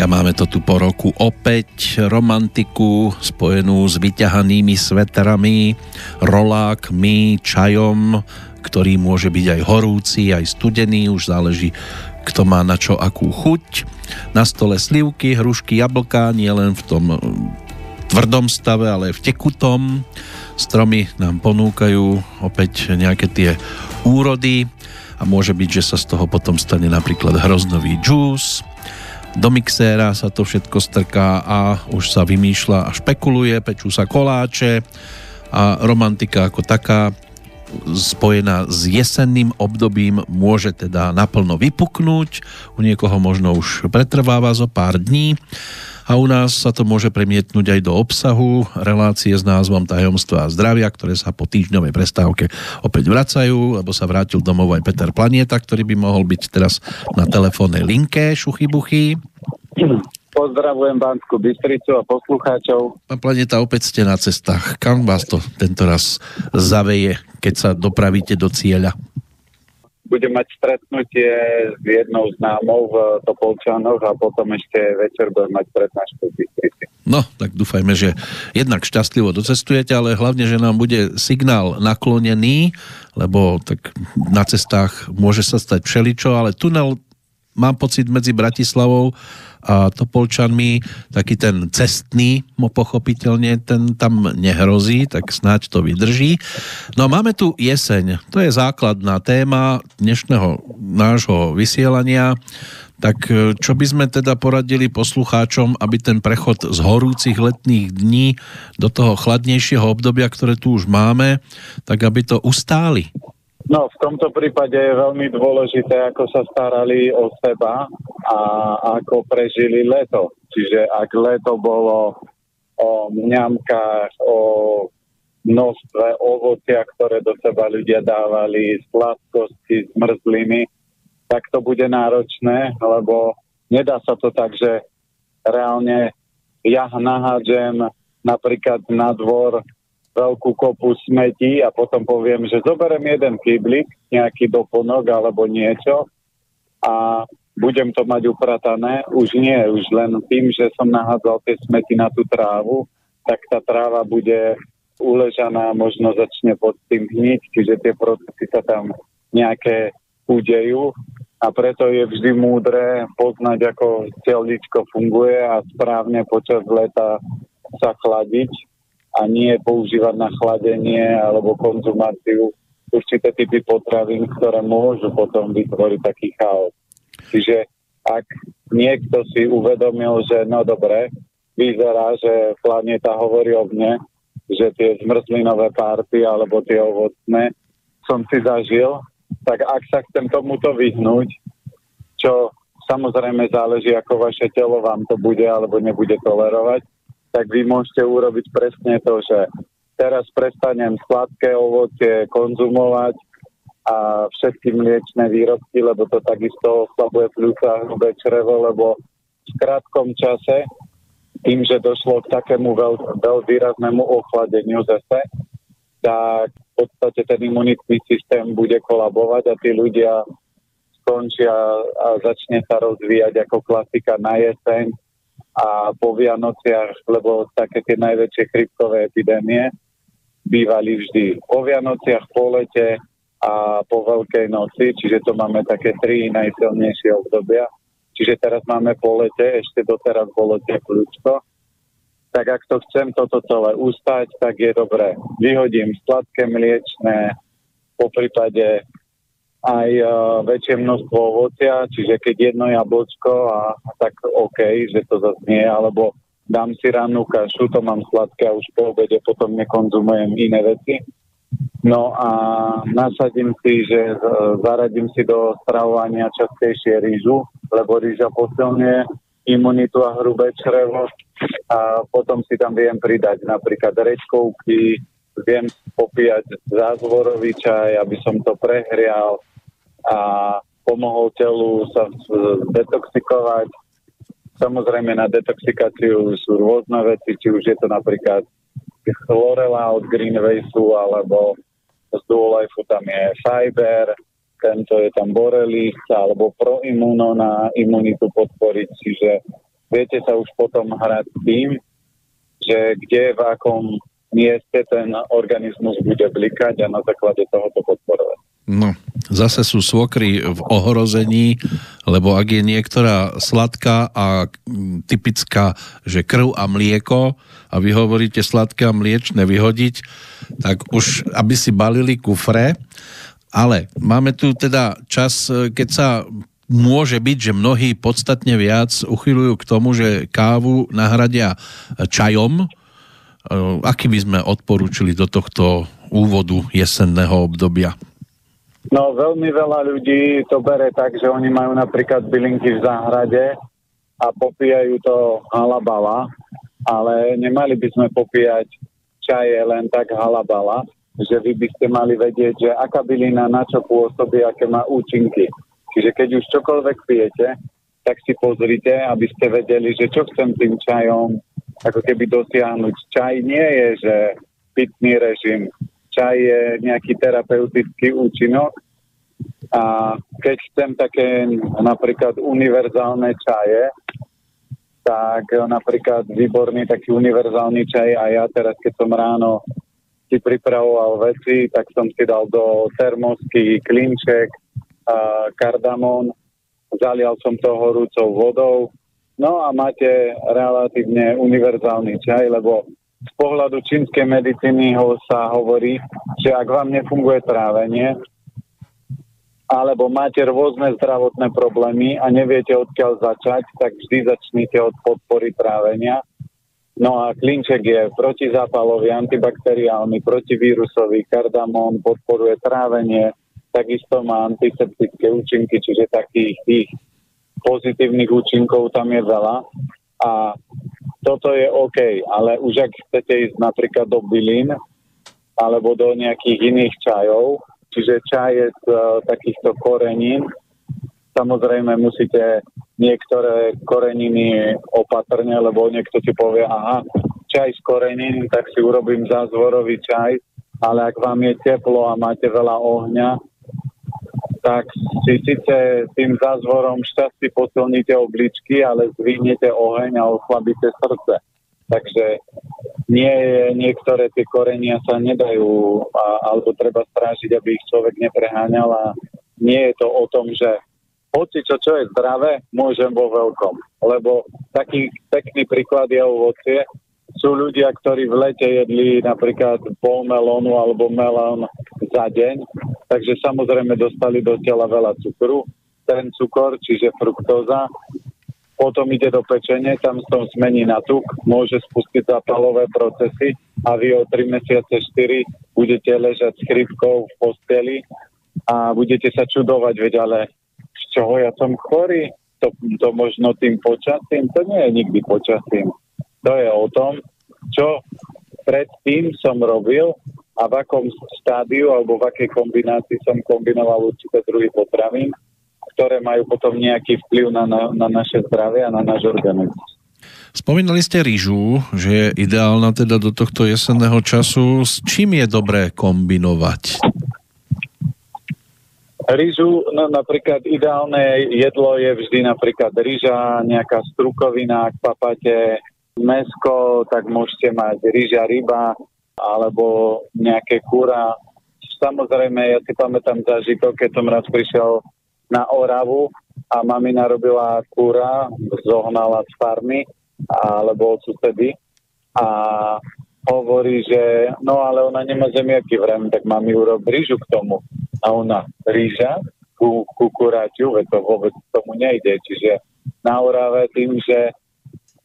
A máme to tu po roku opäť, romantiku spojenú s vyťahanými sveterami, rolákmi, čajom, ktorý môže byť aj horúci, aj studený, už záleží, kto má na čo akú chuť. Na stole slivky, hrušky, jablká, nie len v tom tvrdom stave, ale aj v tekutom. Stromy nám ponúkajú opäť nejaké tie úrody a môže byť, že sa z toho potom stane napríklad hroznový džús. Do mixéra sa to všetko strká a už sa vymýšľa a špekuluje, pečú sa koláče a romantika ako taká spojená s jesenným obdobím môže teda naplno vypuknúť. U niekoho možno už pretrváva zo pár dní a u nás sa to môže premietnúť aj do obsahu relácie s názvom Tajomstvá zdravia, ktoré sa po týždňovej prestávke opäť vracajú, lebo sa vrátil domov aj Peter Planieta, ktorý by mohol byť teraz na telefónnej linke. Šuchy buchy. Pozdravujem Banskú Bystricu a poslucháčov. Pán Planieta, opäť ste na cestách. Kam vás to tento raz zaveje, keď sa dopravíte do cieľa? Budem mať stretnutie s jednou známou v Topolčanoch a potom ešte večer budem mať prednášku v Bystrici. No, tak dúfajme, že jednak šťastlivo docestujete, ale hlavne, že nám bude signál naklonený, lebo tak na cestách môže sa stať všeličo, ale tunel mám pocit medzi Bratislavou a Topolčanmi, taký ten cestný, pochopiteľne, ten tam nehrozí, tak snáď to vydrží. No máme tu jeseň, to je základná téma dnešného nášho vysielania. Tak čo by sme teda poradili poslucháčom, aby ten prechod z horúcich letných dní do toho chladnejšieho obdobia, ktoré tu už máme, tak aby to ustáli? No, v tomto prípade je veľmi dôležité, ako sa starali o seba a ako prežili leto. Čiže ak leto bolo o mňamkách, o množstve ovocia, ktoré do seba ľudia dávali, sladkosti, zmrzliny, tak to bude náročné, lebo nedá sa to tak, že reálne ja nahádžem napríklad na dvor veľkú kopu smetí a potom poviem, že zoberiem jeden kýblik, nejaký doplnok alebo niečo a budem to mať upratané. Už nie, už len tým, že som nahádzal tie smeti na tú trávu, tak tá tráva bude uležaná, možno začne pod tým hniť, čiže tie procesy sa tam nejaké udejú a preto je vždy múdre poznať, ako teličko funguje a správne počas leta sa chladiť a nie používať na chladenie alebo konzumáciu určité typy potravín, ktoré môžu potom vytvoriť taký chaos. Čiže ak niekto si uvedomil, že no dobre, vyzerá, že Planéta hovorí o mne, že tie zmrzlinové párty alebo tie ovocné som si zažil, tak ak sa chcem tomuto vyhnúť, čo samozrejme záleží, ako vaše telo vám to bude alebo nebude tolerovať, tak vy môžete urobiť presne to, že teraz prestanem sladké ovocie konzumovať a všetky mliečne výrobky, lebo to takisto oslabuje pľúca a hrubé črevo, lebo v krátkom čase, tým, že došlo k takému výraznému ochladeniu zase, tak v podstate ten imunitný systém bude kolabovať a tí ľudia skončia a začne sa rozvíjať ako klasika na jeseň a po Vianociach, lebo také tie najväčšie chrypkové epidémie bývali vždy po Vianociach, po lete a po Veľkej noci, čiže to máme také 3 najsilnejšie obdobia. Čiže teraz máme po lete, ešte doteraz bolo teplúčko. Tak ak to chcem toto celé ustať, tak je dobré. Vyhodím sladké mliečné, po prípade aj väčšie množstvo ovocia, čiže keď jedno jablčko a tak OK, že to zase nie, alebo dám si rannú kašu, to mám sladké a už po obede potom nekonzumujem iné veci. No a nasadím si, že zaradím si do stravovania častejšie rýžu, lebo rýža posilňuje imunitu a hrubé črevo a potom si tam viem pridať napríklad rečkovky, viem popíjať zázvorový čaj, aby som to prehrial a pomohol telu sa detoxikovať. Samozrejme na detoxikáciu sú rôzne veci, či už je to napríklad chlorela od Greenwaysu alebo z Duolifeu tam je fiber, tento je tam borelix alebo proimuno na imunitu podporiť, čiže viete sa už potom hrať s tým, že kde, v akom mieste ten organizmus bude blikať a na základe toho to podporovať. No, zase sú svokry v ohrození, lebo ak je niektorá sladká a typická, že krv a mlieko a vy hovoríte sladké a mliečne vyhodiť, tak už aby si balili kufre. Ale máme tu teda čas, keď sa môže byť, že mnohí podstatne viac uchyľujú k tomu, že kávu nahradia čajom. Aký by sme odporúčili do tohto úvodu jesenného obdobia? No, veľmi veľa ľudí to bere tak, že oni majú napríklad bylinky v záhrade a popíjajú to halabala, ale nemali by sme popíjať čaje len tak halabala, že vy by ste mali vedieť, že aká bylina na čo pôsobí, aké má účinky. Čiže keď už čokoľvek pijete, tak si pozrite, aby ste vedeli, že čo chcem tým čajom ako keby dosiahnuť. Čaj nie je, že pitný režim. Čaj je nejaký terapeutický účinok a keď chcem také napríklad univerzálne čaje, tak napríklad výborný taký univerzálny čaj a ja teraz, keď som ráno si pripravoval veci, tak som si dal do termosky klinček, kardamón, zalial som to horúcou vodou, no a máte relatívne univerzálny čaj, lebo z pohľadu čínskej medicíny sa hovorí, že ak vám nefunguje trávenie, alebo máte rôzne zdravotné problémy a neviete odkiaľ začať, tak vždy začnite od podpory trávenia. No a klinček je protizápalový, antibakteriálny, protivírusový, kardamón podporuje trávenie, takisto má antiseptické účinky, čiže takých tých pozitívnych účinkov tam je veľa. A toto je OK, ale už ak chcete ísť napríklad do bylín alebo do nejakých iných čajov, čiže čaje z takýchto korenín, samozrejme musíte niektoré koreniny opatrne, lebo niekto si povie, aha, čaj z korenín, tak si urobím zázvorový čaj, ale ak vám je teplo a máte veľa ohňa, tak si síce tým zázvorom šťastí posilníte obličky, ale zvihnete oheň a ochlabíte srdce. Takže niektoré tie korenia sa nedajú, alebo treba strážiť, aby ich človek nepreháňal a nie je to o tom, že hoci čo je zdravé, môžem vo veľkom. Lebo taký pekný príklad je ovocie. Sú ľudia, ktorí v lete jedli napríklad pol melónu alebo melón za deň, takže samozrejme dostali do tela veľa cukru. Ten cukor, čiže fruktóza, potom ide do pečene, tam sa zmení na tuk, môže spustiť zápalové procesy a vy o 3 mesiace, 4 budete ležať s chrípkou v posteli a budete sa čudovať, veď ale z čoho ja som chorý? To možno tým počasím? To nie je nikdy počasím. To je o tom, čo predtým som robil a v akom štádiu alebo v akej kombinácii som kombinoval určité druhy potravín, ktoré majú potom nejaký vplyv na naše zdravie a na náš organizmus. Spomínali ste rýžu, že je ideálna teda do tohto jesenného času. S čím je dobré kombinovať? Rýžu, no, napríklad ideálne jedlo je vždy napríklad rýža, nejaká strukovina, ak papáte mäsko, tak môžete mať rýža, ryba alebo nejaké kúra. Samozrejme, ja si pamätám zážitok, keď som raz prišiel na Oravu a mamina robila kúra, zohnala z farmy alebo od susedy a hovorí, že no ale ona nemá zemiaky, vrem, tak mami urob rýžu k tomu. A ona, rýža ku kuráťu, veď to vôbec tomu nejde. Čiže na Orave tým, že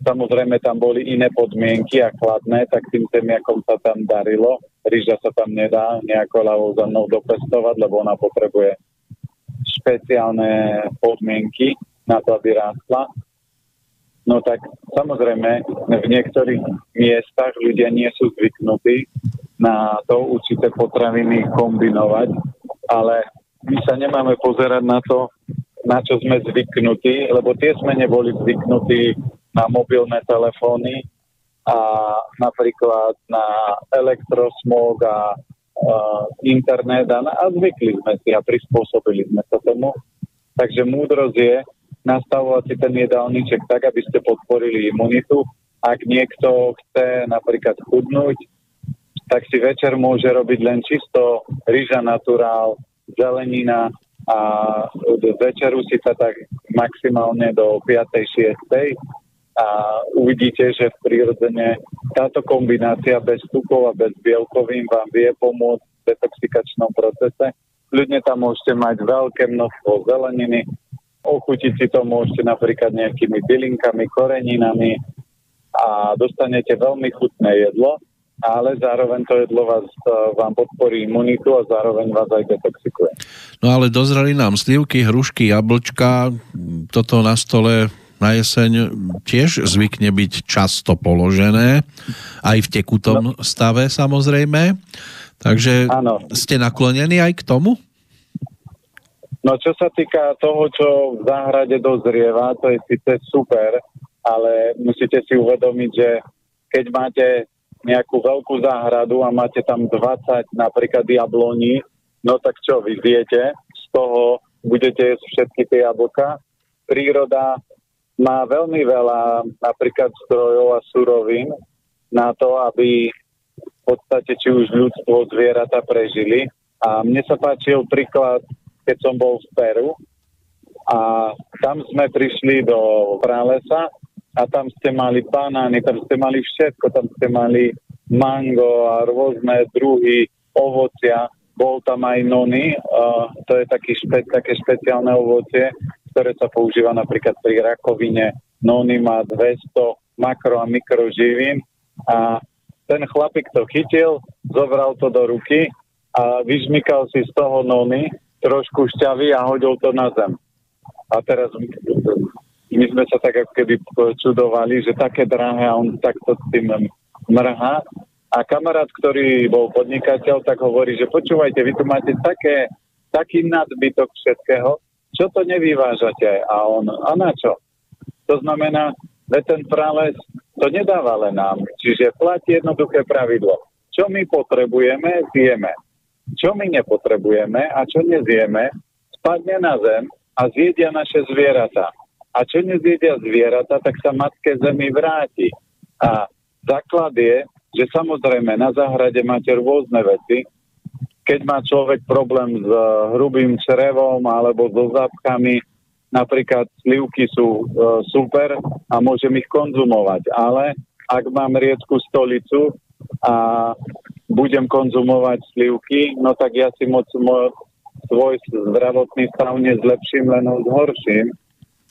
samozrejme tam boli iné podmienky a chladné, tak tým zemiakom sa tam darilo. Rýža sa tam nedá nejako ľavou za mnou dopestovať, lebo ona potrebuje špeciálne podmienky na to, aby rástla. No tak samozrejme v niektorých miestach ľudia nie sú zvyknutí na to určité potraviny kombinovať, ale my sa nemáme pozerať na to, na čo sme zvyknutí, lebo tie sme neboli zvyknutí na mobilné telefóny a napríklad na elektrosmog a internet a zvykli sme si a prispôsobili sme sa tomu. Takže múdrosť je nastavovať si ten jedálniček tak, aby ste podporili imunitu. Ak niekto chce napríklad chudnúť, tak si večer môže robiť len čisto ryža naturál, zelenina a večeru si sa tak maximálne do 5. 6. A uvidíte, že v prírodzene táto kombinácia bez tukov a bez bielkovín vám vie pomôcť v detoxikačnom procese. Ľudne tam môžete mať veľké množstvo zeleniny, ochutiť si to môžete napríklad nejakými bylinkami, koreninami a dostanete veľmi chutné jedlo, ale zároveň to jedlo vám podporí imunitu a zároveň vás aj detoxikuje. No ale dozreli nám slivky, hrušky, jablčka, toto na stole na jeseň tiež zvykne byť často položené, aj v tekutom stave samozrejme, takže áno. Ste naklonení aj k tomu? No čo sa týka toho, čo v záhrade dozrieva, to je síce super, ale musíte si uvedomiť, že keď máte nejakú veľkú záhradu a máte tam 20 napríklad jabloní, no tak čo, vy viete, z toho budete jesť všetky tie jablka. Príroda má veľmi veľa napríklad zdrojov a surovín na to, aby v podstate či už ľudstvo, zvieratá prežili. A mne sa páčil príklad, keď som bol v Peru a tam sme prišli do pralesa a tam ste mali banány, tam ste mali všetko, tam ste mali mango a rôzne druhy ovocia. Bol tam aj noni, to je také špeciálne ovocie, ktoré sa používa napríklad pri rakovine. Noni má 200 makro a mikroživín a ten chlapík to chytil, zobral to do ruky a vyžmykal si z toho noni trošku šťavy a hodil to na zem. A teraz my sme sa tak ako keby čudovali, že také drahé a on takto s tým mrhá. A kamarát, ktorý bol podnikateľ, tak hovorí, že počúvajte, vy tu máte taký nadbytok všetkého, čo to nevyvážate? A on, a na čo? To znamená, že ten prales to nedáva len nám. Čiže platí jednoduché pravidlo. Čo my potrebujeme, zjeme. Čo my nepotrebujeme a čo nezjeme, spadne na zem a zjedia naše zvieratá. A čo nezjedia zvieratá, tak sa matke zemi vráti. A základ je, že samozrejme na záhrade máte rôzne veci. Keď má človek problém s hrubým črevom alebo so zápchami, napríklad slivky sú super a môžem ich konzumovať. Ale ak mám riedku stolicu a budem konzumovať slivky, no tak ja si svoj zdravotný stav nezlepším, len ho zhorším,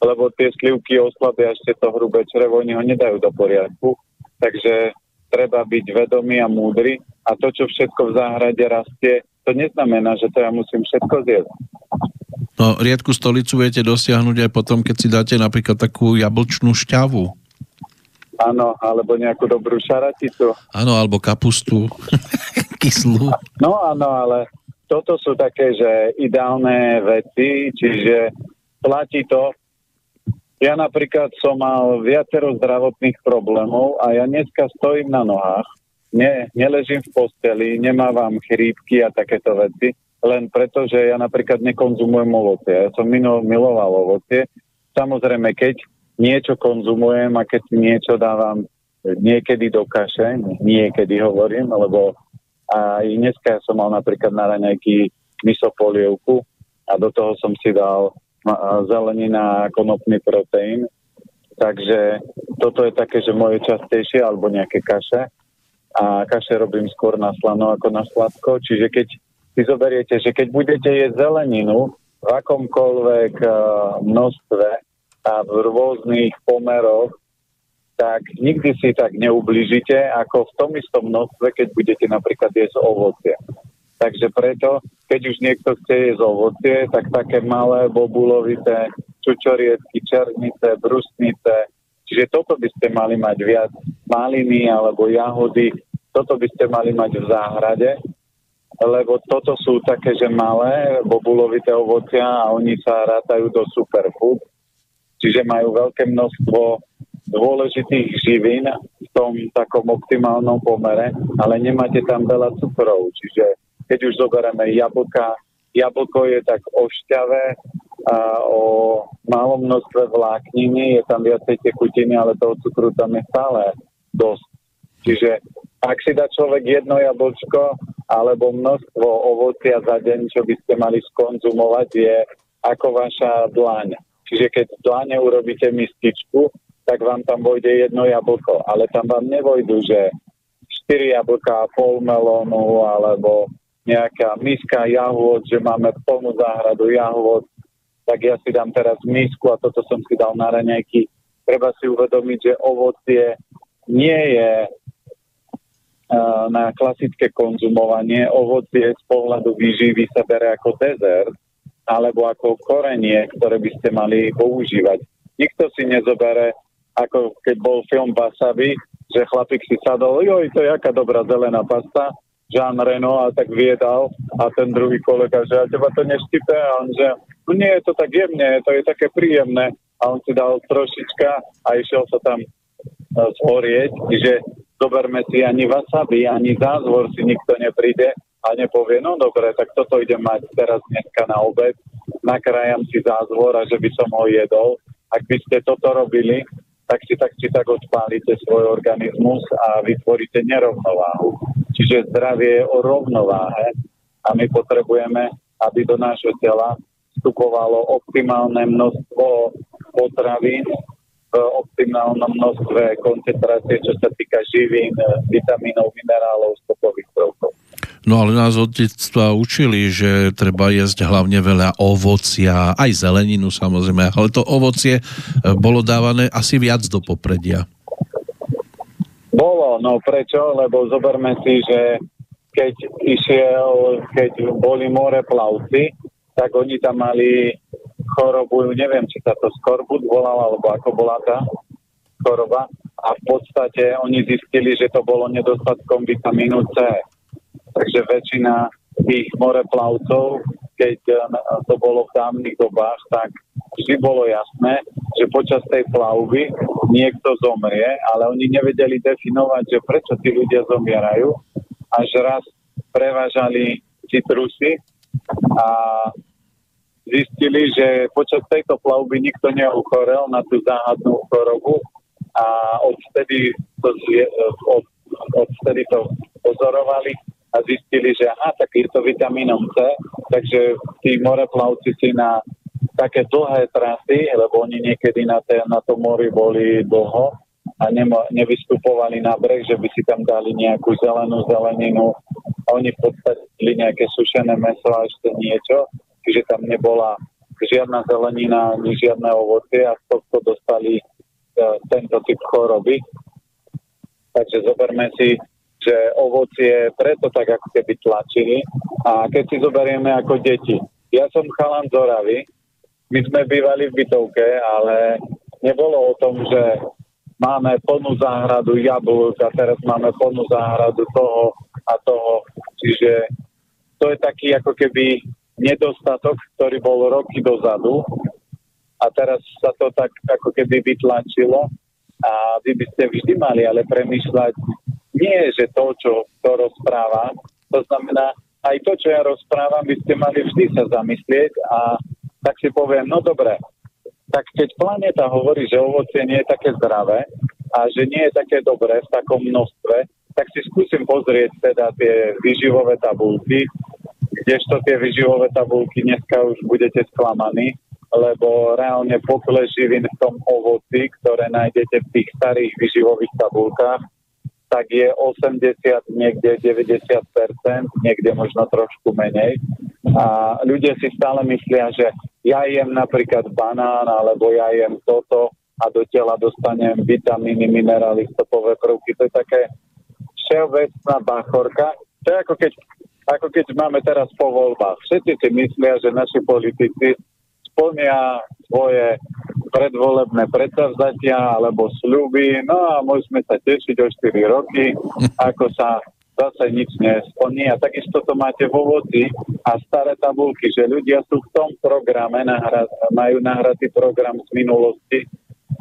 lebo tie slivky oslabia ešte to hrubé črevo, oni ho nedajú do poriadku. Takže treba byť vedomý a múdry a to, čo všetko v záhrade rastie, to neznamená, že to ja musím všetko zjesť. No, riedku stolicu viete dosiahnuť aj potom, keď si dáte napríklad takú jablčnú šťavu. Áno, alebo nejakú dobrú šaraticu. Áno, alebo kapustu kyslú. No áno, ale toto sú také, že ideálne veci, čiže platí to. Ja napríklad som mal viacero zdravotných problémov a ja dneska stojím na nohách, neležím v posteli, nemávam chrípky a takéto veci, len preto, že ja napríklad nekonzumujem ovocie. Ja som miloval ovocie. Samozrejme, keď niečo konzumujem a keď niečo dávam niekedy do kaše, niekedy hovorím, lebo aj dneska som mal napríklad na raňajky misopolievku a do toho som si dal zelenina a konopný proteín. Takže toto je také, že moje častejšie, alebo nejaké kaše. A kaše robím skôr na slano ako na sladko. Čiže keď si zoberiete, že keď budete jesť zeleninu v akomkoľvek množstve a v rôznych pomeroch, tak nikdy si tak neublížite, ako v tom istom množstve, keď budete napríklad jesť ovocie. Takže preto, keď už niekto chce jesť ovocie, tak také malé, bobulovité, čučoriedky, černice, brusnice. Čiže toto by ste mali mať viac, maliny alebo jahody, toto by ste mali mať v záhrade, lebo toto sú také, že malé, bobulovité ovocia a oni sa rátajú do superfood. Čiže majú veľké množstvo dôležitých živín v tom takom optimálnom pomere, ale nemáte tam veľa cukrov. Čiže keď už zoberieme jablko je tak o šťave a o málo množstve vlákniny, je tam viacej tekutiny, ale toho cukru tam je stále dosť. Čiže ak si dá človek jedno jablčko alebo množstvo ovocia za deň, čo by ste mali skonzumovať, je ako vaša dlaň. Čiže keď z dlane urobíte mističku, tak vám tam vojde jedno jablko. Ale tam vám nevojdu, že 4 jablka, pol melónu alebo nejaká miska jahôd, že máme plnú záhradu jahôd, tak ja si dám teraz misku a toto som si dal na raňajky. Treba si uvedomiť, že ovocie nie je na klasické konzumovanie. Ovocie z pohľadu výživy sa bere ako dezert alebo ako korenie, ktoré by ste mali používať. Nikto si nezobere, ako keď bol film Wasabi, že chlapík si sadol, joj, to je aká dobrá zelená pasta, Jean Reno, a tak viedal, a ten druhý kolega, že a teba to neštipe, a on že, no nie, je to tak jemne, to je také príjemné, a on si dal trošička a išiel sa tam zhorieť, že zoberme si ani wasabi, ani zázvor si nikto nepríde a nepovie, no dobre, tak toto idem mať teraz dneska na obed, nakrájam si zázvor a že by som ho jedol. Ak by ste toto robili, tak si tak či tak odpálite svoj organizmus a vytvoríte nerovnováhu. Čiže zdravie je o rovnováhe a my potrebujeme, aby do nášho tela vstupovalo optimálne množstvo potravín v optimálnom množstve koncentrácie, čo sa týka živín, vitamínov, minerálov, stopových prvkov. No ale nás od detstva učili, že treba jesť hlavne veľa ovocia, aj zeleninu samozrejme, ale to ovocie bolo dávané asi viac do popredia. Bolo, no prečo? Lebo zoberme si, že keď boli moreplavci, tak oni tam mali chorobu, neviem, či sa to skorbut volala, alebo ako bola tá choroba. A v podstate oni zistili, že to bolo nedostatkom vitamínu C. Takže väčšina tých moreplavcov, keď to bolo v dávnych dobách, tak vždy bolo jasné, že počas tej plavby niekto zomrie, ale oni nevedeli definovať, že prečo tí ľudia zomierajú. Až raz prevážali citrusy a zistili, že počas tejto plavby nikto neuchorel na tú záhadnú chorobu a odvtedy to pozorovali a zistili, že tak je to vitamínom C, takže tí moreplavci si na také dlhé trasy, lebo oni niekedy na tom mori boli dlho a nevystupovali na breh, že by si tam dali nejakú zeleninu a oni v podstate nejaké sušené mäso a ešte niečo, čiže tam nebola žiadna zelenina ani žiadne ovocie a z tohto dostali tento typ choroby. Takže zoberme si, že ovocie preto tak ako keby tlačili. A keď si zoberieme ako deti. Ja som chalan z Oravy, my sme bývali v bytovke, ale nebolo o tom, že máme plnú záhradu jablk a teraz máme plnú záhradu toho a toho. Čiže to je taký ako keby nedostatok, ktorý bol roky dozadu a teraz sa to tak ako keby vytlačilo a vy by ste vždy mali ale premýšľať nie, že to, čo rozprávam, to znamená, aj to, čo ja rozprávam, by ste mali vždy sa zamyslieť a tak si poviem, no dobre, tak keď planéta hovorí, že ovocie nie je také zdravé a že nie je také dobré v takom množstve, tak si skúsim pozrieť teda tie výživové tabulky, kdežto tie výživové tabulky dneska už budete sklamaní, lebo reálne pokles živín v tom ovoci, ktoré nájdete v tých starých výživových tabulkách, tak je 80, niekde 90%, niekde možno trošku menej. A ľudia si stále myslia, že ja jem napríklad banán, alebo ja jem toto a do tela dostanem vitamíny, minerály, stopové prvky. To je také všeobecná báchorka. To je ako keď máme teraz po voľbách. Všetci si myslia, že naši politici splnia svoje predvolebné predsavzatia alebo sľuby, no a môžeme sa tešiť o 4 roky, ako sa zase nič nesplní. A takisto to máte v ovoci a staré tabulky, že ľudia sú v tom programe, majú nahratý program z minulosti,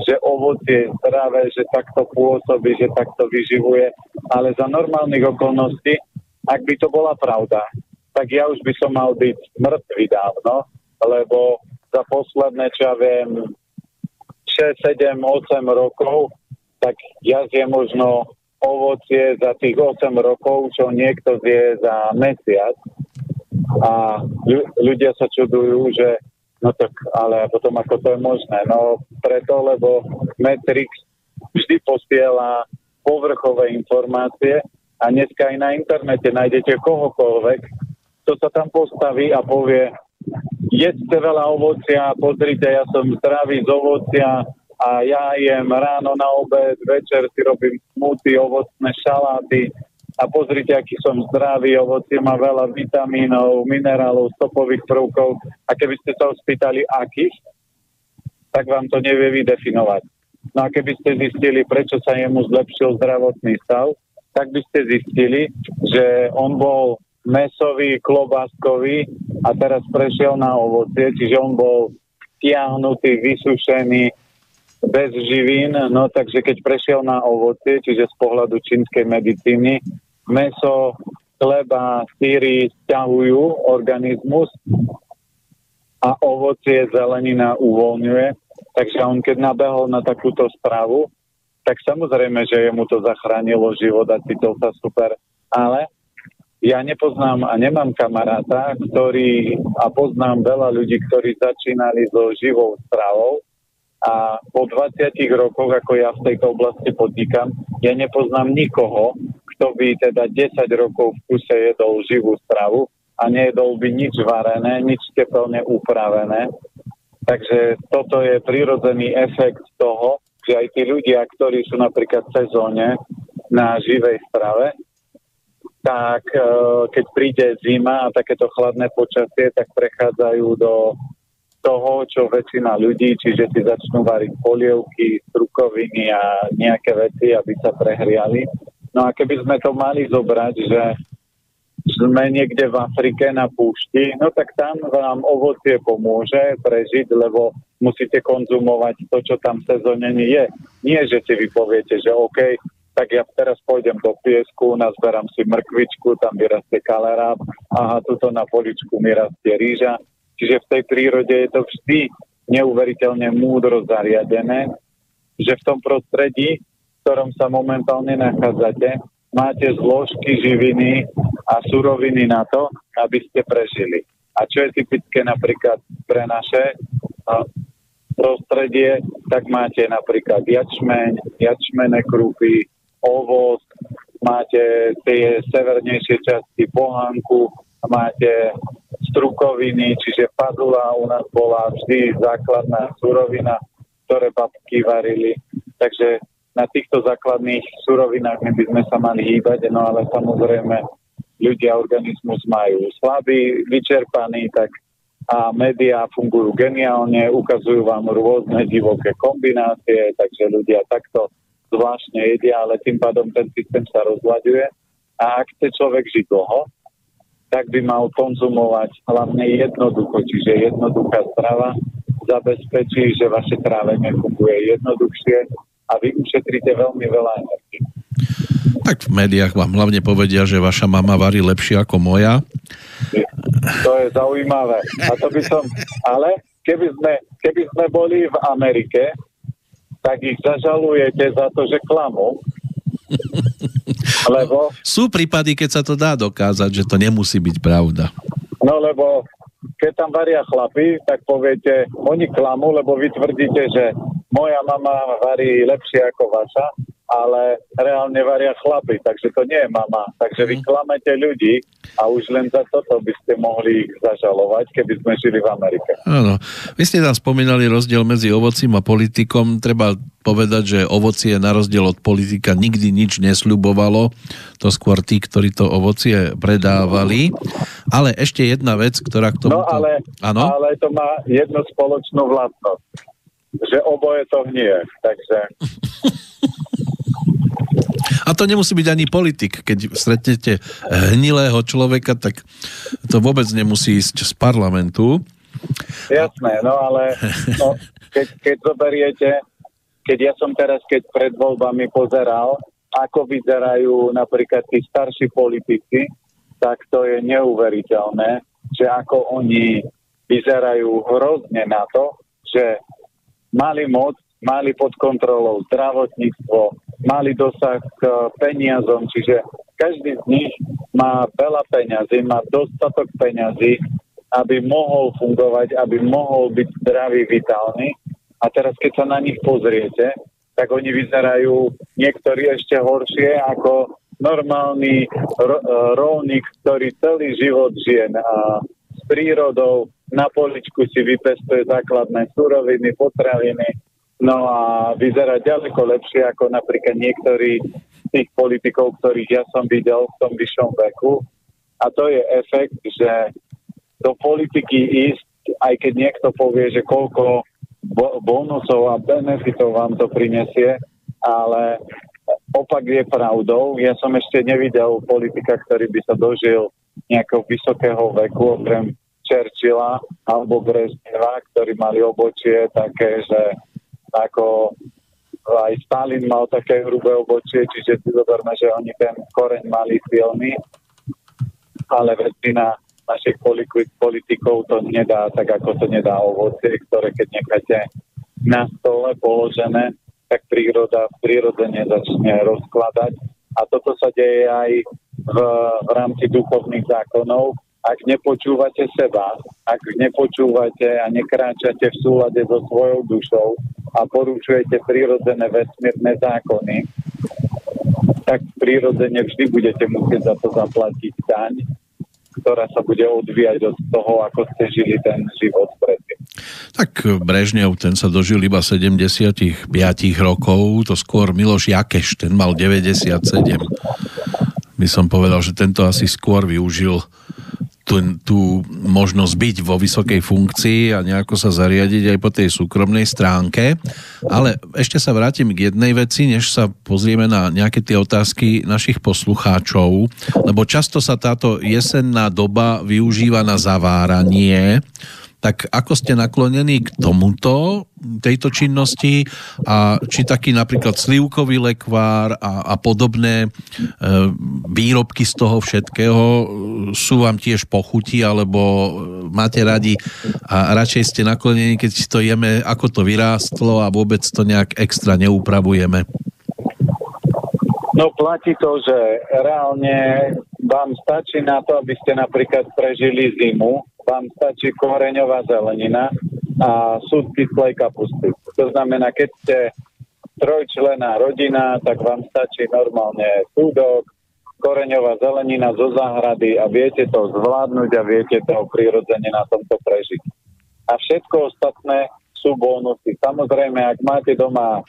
že ovocie je zdravé, že takto pôsobí, že takto vyživuje, ale za normálnych okolností, ak by to bola pravda, tak ja už by som mal byť mŕtvy dávno, lebo za posledné, čo ja viem, 6, 7, 8 rokov, tak ja zjem možno ovocie za tých 8 rokov, čo niekto zje za mesiac. A ľudia sa čudujú, že no tak, ale potom ako to je možné? No preto, lebo Matrix vždy posiela povrchové informácie a dneska aj na internete nájdete kohokoľvek, kto sa tam postaví a povie, jedzte veľa ovocia, pozrite, ja som zdravý z ovocia a ja jem ráno na obed, večer si robím smoothie, ovocné šaláty a pozrite, aký som zdravý, ovocie má veľa vitamínov, minerálov, stopových prvkov a keby ste sa spýtali akých, tak vám to nevie vydefinovať. No a keby ste zistili, prečo sa jemu zlepšil zdravotný stav, tak by ste zistili, že on bol mäsový, klobáskový a teraz prešiel na ovocie, čiže on bol stiahnutý, vysušený, bez živín, no takže keď prešiel na ovocie, čiže z pohľadu čínskej medicíny, mäso, chleba, syry stiahujú organizmus a ovocie, zelenina uvoľňuje, takže on keď nabehol na takúto stravu, tak samozrejme, že jemu to zachránilo život a cítil sa super, ale ja nepoznám a nemám kamaráta, a poznám veľa ľudí, ktorí začínali so živou stravou a po 20 rokoch, ako ja v tejto oblasti podnikám, ja nepoznám nikoho, kto by teda 10 rokov v kuse jedol živú stravu a nejedol by nič varené, nič teplne upravené. Takže toto je prirodzený efekt toho, že aj tí ľudia, ktorí sú napríklad v sezóne na živej strave, tak keď príde zima a takéto chladné počasie, tak prechádzajú do toho, čo väčšina ľudí, čiže si začnú variť polievky, strukoviny a nejaké veci, aby sa prehriali. No a keby sme to mali zobrať, že sme niekde v Afrike na púšti, no tak tam vám ovocie pomôže prežiť, lebo musíte konzumovať to, čo tam v sezóne je. Nie, že si vy poviete, že OK, tak ja teraz pôjdem do piesku, nazberám si mrkvičku, tam vyrastie kalerát, aha, tuto na poličku mi rastie rýža. Čiže v tej prírode je to vždy neuveriteľne múdro zariadené, že v tom prostredí, v ktorom sa momentálne nachádzate, máte zložky živiny a suroviny na to, aby ste prežili. A čo je typické napríklad pre naše prostredie, tak máte napríklad jačmené krupy, ovoz, máte tie severnejšie časti pohánku, máte strukoviny, čiže fazula u nás bola vždy základná surovina, ktoré babky varili. Takže na týchto základných surovinách my by sme sa mali hýbať, no ale samozrejme ľudia organizmus majú slabý, vyčerpaný, tak a médiá fungujú geniálne, ukazujú vám rôzne divoké kombinácie, takže ľudia takto zvláštne jedia, ale tým pádom ten systém sa rozlaďuje. A ak chce človek žiť dlho, tak by mal konzumovať hlavne jednoducho, čiže jednoduchá strava zabezpečí, že vaše trávenie funguje jednoduchšie a vy ušetríte veľmi veľa energie. Tak v médiách vám hlavne povedia, že vaša mama varí lepšie ako moja. To je zaujímavé. A to by som... Ale keby sme boli v Amerike, tak ich zažalujete za to, že klamú. Lebo... Sú prípady, keď sa to dá dokázať, že to nemusí byť pravda. No lebo keď tam varia chlapi, tak poviete, oni klamú, lebo vy tvrdíte, že moja mama varí lepšie ako vaša, ale reálne varia chlapi, takže to nie je mama. Takže vy klamete ľudí a už len za toto by ste mohli ich zažalovať, keby sme žili v Amerike. Áno. Vy ste tam spomínali rozdiel medzi ovocím a politikom. Treba povedať, že ovocie na rozdiel od politika nikdy nič nesľubovalo. To skôr tí, ktorí to ovocie predávali. Ale ešte jedna vec, ktorá k tomu... No ale to má jednu spoločnú vlastnosť. Že oboje to hnie. Takže... A to nemusí byť ani politik. Keď stretnete hnilého človeka, tak to vôbec nemusí ísť z parlamentu. Jasné, no ale keď zoberiete, keď ja som teraz, keď pred voľbami pozeral, ako vyzerajú napríklad tí starší politici, tak to je neuveriteľné, že ako oni vyzerajú hrozne na to, že mali moc, mali pod kontrolou zdravotníctvo, mali dosah k peniazom, čiže každý z nich má veľa peňazí, má dostatok peňazí, aby mohol fungovať, aby mohol byť zdravý, vitálny. A teraz, keď sa na nich pozriete, tak oni vyzerajú niektorí ešte horšie ako normálny rolník, ktorý celý život žije s prírodou, na poličku si vypestuje základné suroviny, potraviny, no a vyzerá ďaleko lepšie ako napríklad niektorí z tých politikov, ktorých ja som videl v tom vyššom veku. A to je efekt, že do politiky ísť, aj keď niekto povie, že koľko bonusov a benefitov vám to prinesie, ale opak je pravdou. Ja som ešte nevidel politika, ktorý by sa dožil nejakého vysokého veku, okrem Churchilla alebo Brezhneva, ktorí mali obočie také, že ako aj Stalin mal také hrubé obočie, čiže si zoberme, že oni ten koreň mali silný, ale väčšina našich politikov to nedá tak, ako to nedá ovocie, ktoré keď necháte na stole položené, tak príroda prirodzene začne rozkladať. A toto sa deje aj v rámci duchovných zákonov. Ak nepočúvate seba, ak nepočúvate a nekráčate v súlade so svojou dušou a porušujete prírodzené vesmírne zákony, tak prirodzene vždy budete musieť za to zaplatiť daň, ktorá sa bude odvíjať od toho, ako ste žili ten život predtým. Tak Brežnev, ten sa dožil iba 75 rokov, to skôr Miloš Jakeš, ten mal 97. By som povedal, že tento asi skôr využil tú možnosť byť vo vysokej funkcii a nejako sa zariadiť aj po tej súkromnej stránke. Ale ešte sa vrátim k jednej veci, než sa pozrieme na nejaké tie otázky našich poslucháčov, lebo často sa táto jesenná doba využíva na zaváranie. Tak ako ste naklonení k tejto činnosti a či taký napríklad slivkový lekvár a podobné výrobky z toho všetkého sú vám tiež pochutí, alebo máte radi a radšej ste naklonení, keď si to jeme, ako to vyrástlo a vôbec to nejak extra neupravujeme? No platí to, že reálne vám stačí na to, aby ste napríklad prežili zimu, vám stačí koreňová zelenina a súd kyslej kapusty. To znamená, keď ste trojčlenná rodina, tak vám stačí normálne súdok, koreňová zelenina zo záhrady a viete to zvládnuť a viete to prirodzene na tomto prežiť. A všetko ostatné sú bonusy. Samozrejme, ak máte doma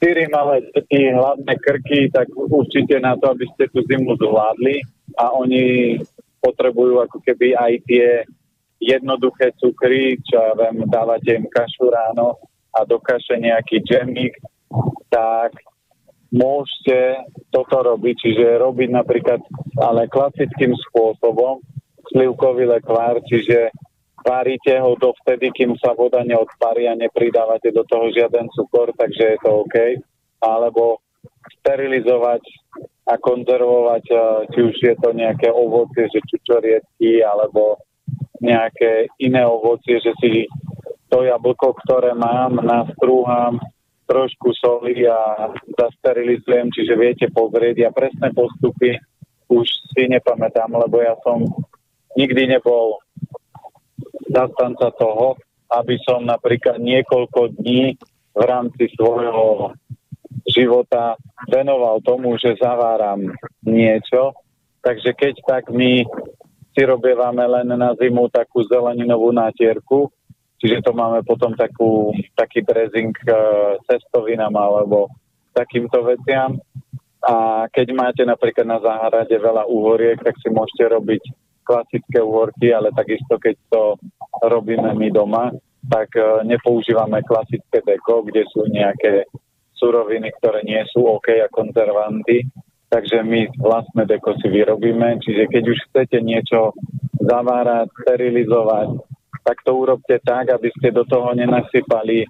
4 malé deti, hlavné krky, tak určite na to, aby ste tú zimu zvládli a oni potrebujú ako keby aj tie jednoduché cukry, čo ja viem, dávate im kašu ráno a do kaše nejaký džemík, tak môžete toto robiť, čiže robiť napríklad ale klasickým spôsobom slivkový lekvár, čiže varíte ho dovtedy, kým sa voda neodparí a nepridávate do toho žiaden cukor, takže je to OK. Alebo sterilizovať a konzervovať, či už je to nejaké ovocie, že čučoriedky, alebo nejaké iné ovocie, že si to jablko, ktoré mám, nastrúham, trošku soli a zasterilizujem, čiže viete pozrieť. Ja presné postupy už si nepamätám, lebo ja som nikdy nebol zastanca toho, aby som napríklad niekoľko dní v rámci svojho života venoval tomu, že zaváram niečo. Takže keď tak my si robievame len na zimu takú zeleninovú nátierku, čiže to máme potom taký dressing cestovinám alebo takýmto veciam. A keď máte napríklad na záhrade veľa úhoriek, tak si môžete robiť klasické úhorky, ale takisto keď to robíme my doma, tak nepoužívame klasické deko, kde sú nejaké suroviny, ktoré nie sú OK a konzervanty, takže my vlastné deko si vyrobíme, čiže keď už chcete niečo zavárať, sterilizovať, tak to urobte tak, aby ste do toho nenasypali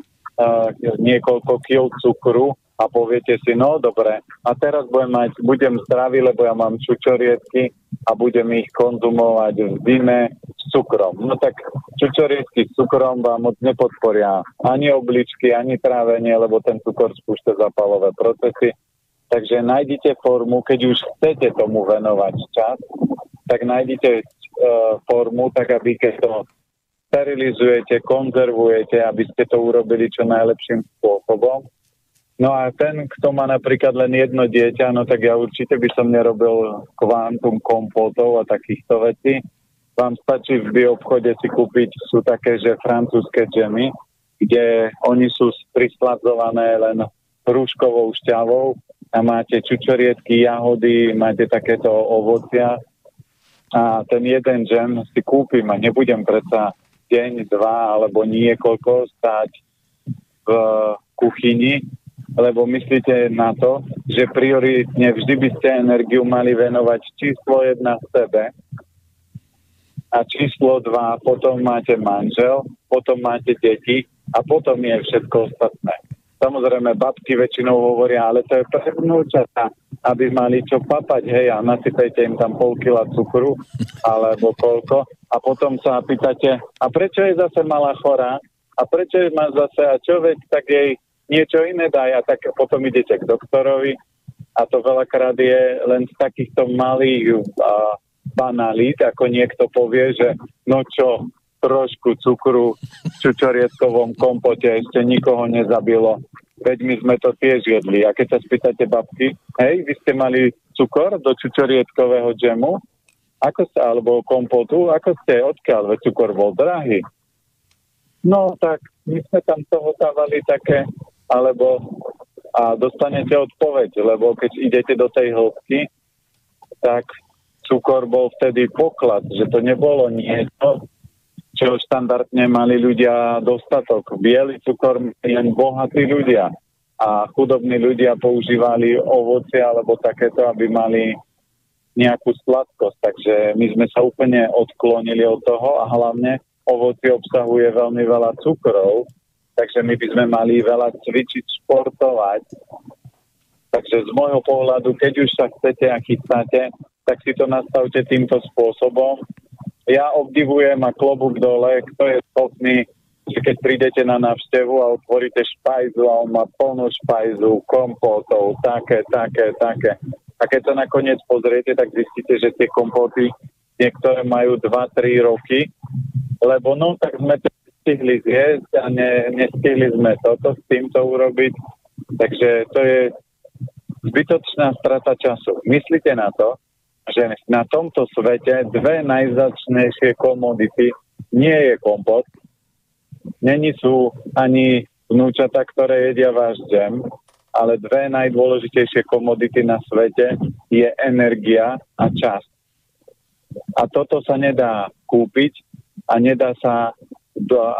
niekoľko kil cukru a poviete si, no dobre, a teraz budem zdravý, lebo ja mám čučoriedky a budem ich konzumovať v zime s cukrom. No tak čučoriedky s cukrom vám moc nepodporia ani obličky, ani trávenie, lebo ten cukor spúšťa zápalové procesy. Takže nájdite formu, keď už chcete tomu venovať čas, tak nájdite formu, tak aby keď to sterilizujete, konzervujete, aby ste to urobili čo najlepším spôsobom. No a ten, kto má napríklad len jedno dieťa, no tak ja určite by som nerobil kvantum kompótov a takýchto vecí. Vám stačí v bioobchode si kúpiť, sú také, že francúzske džemy, kde oni sú prisladzované len hruškovou šťavou a máte čučoriedky, jahody, máte takéto ovocia a ten jeden džem si kúpim a nebudem predsa deň, dva alebo niekoľko stáť v kuchyni, lebo myslíte na to, že prioritne vždy by ste energiu mali venovať číslo 1 sebe a číslo 2 potom máte manžel, potom máte deti a potom je všetko ostatné. Samozrejme, babky väčšinou hovoria, ale to je pre vnúčatá, aby mali čo papať, hej, a nasypejte im tam pol kila cukru, alebo koľko. A potom sa pýtate, a prečo je zase malá chorá? A prečo je má zase, a čo veď, tak jej niečo iné daj. A tak potom idete k doktorovi a to veľakrát je len z takýchto malých banalít, ako niekto povie, že no čo, trošku cukru v čučoriedkovom kompote ešte nikoho nezabilo. Veď my sme to tiež jedli. A keď sa spýtate babky, hej, vy ste mali cukor do čučoriedkového džemu? Ako ste, alebo kompotu? Ako ste, odkiaľ? Veď cukor bol drahý. No tak, my sme tam toho dávali také, alebo a dostanete odpoveď, lebo keď idete do tej hĺbky, tak cukor bol vtedy poklad, že to nebolo niečo, čo štandardne mali ľudia dostatok. Biely cukor len bohatí ľudia a chudobní ľudia používali ovocie alebo takéto, aby mali nejakú sladkosť. Takže my sme sa úplne odklonili od toho a hlavne ovocie obsahuje veľmi veľa cukrov, takže my by sme mali veľa cvičiť, športovať. Takže z môjho pohľadu, keď už sa chcete a chystáte, tak si to nastavte týmto spôsobom. Ja obdivujem a klobúk dole, kto je schopný, že keď prídete na návštevu a otvoríte špajzu a on má plnú špajzu, kompótov, také. A keď sa nakoniec pozriete, tak zistíte, že tie kompóty niektoré majú 2-3 roky, lebo no, tak sme to stihli zjesť a nestihli sme toto s týmto urobiť. Takže to je zbytočná strata času. Myslíte na to, že na tomto svete dve najvzácnejšie komodity nie je kompot, není sú ani vnúčata, ktoré jedia váš džem, ale dve najdôležitejšie komodity na svete je energia a čas. A toto sa nedá kúpiť a nedá sa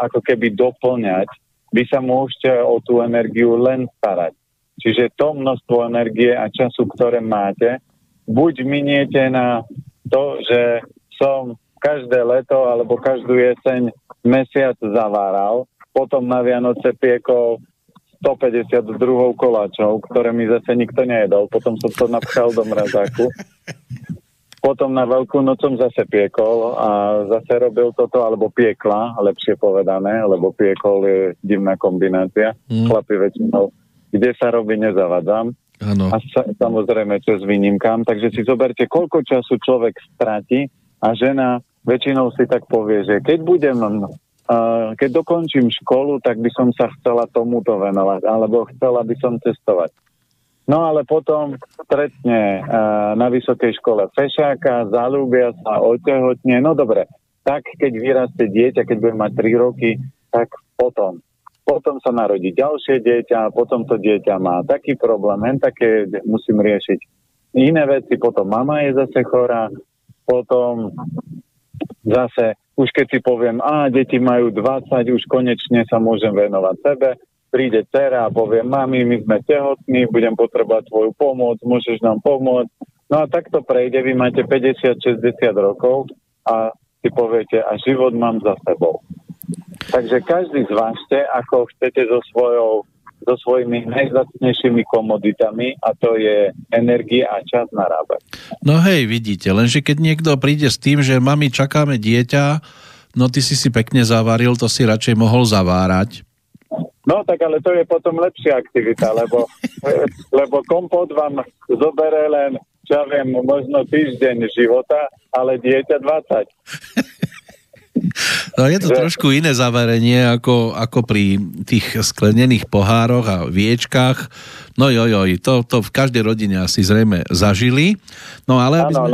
ako keby doplňať. Vy sa môžete o tú energiu len starať. Čiže to množstvo energie a času, ktoré máte, buď miniete na to, že som každé leto alebo každú jeseň mesiac zaváral, potom na Vianoce piekol 152 koláčov, ktoré mi zase nikto nejedol, potom som to napchal do mrazáku. Potom na Veľkú noc som zase piekol a zase robil toto, alebo piekla, lepšie povedané, lebo piekol je divná kombinácia. Chlapi väčšinou, kde sa robí, nezavadzam. Ano. A samozrejme, čo s výnimkám. Takže si zoberte, koľko času človek stratí a žena väčšinou si tak povie, že keď dokončím školu, tak by som sa chcela tomuto venovať, alebo chcela by som cestovať. No ale potom stretne na vysokej škole fešáka, zalúbia sa, otehotne, no dobre, tak keď vyrastie dieťa, keď bude mať 3 roky, tak potom sa narodí ďalšie dieťa, potom to dieťa má taký problém, také musím riešiť iné veci, potom mama je zase chorá, potom zase, už keď si poviem, deti majú 20, už konečne sa môžem venovať sebe, príde dcera a povie, mami, my sme tehotní, budem potrebovať tvoju pomoc, môžeš nám pomôcť. No a takto prejde, vy máte 50-60 rokov a si poviete, a život mám za sebou. Takže každý zvážte, ako chcete so svojou so svojimi najvzácnejšími komoditami a to je energia a čas narábať. No hej, vidíte, lenže keď niekto príde s tým, že mami, čakáme dieťa, no ty si pekne zavaril, to si radšej mohol zavárať. No tak ale to je potom lepšia aktivita, lebo kompot vám zobere len, čo ja viem, možno týždeň života, ale dieťa 20. No je to trošku iné zavarenie ako pri tých sklenených pohároch a viečkách. No to v každej rodine asi zrejme zažili. No ale áno,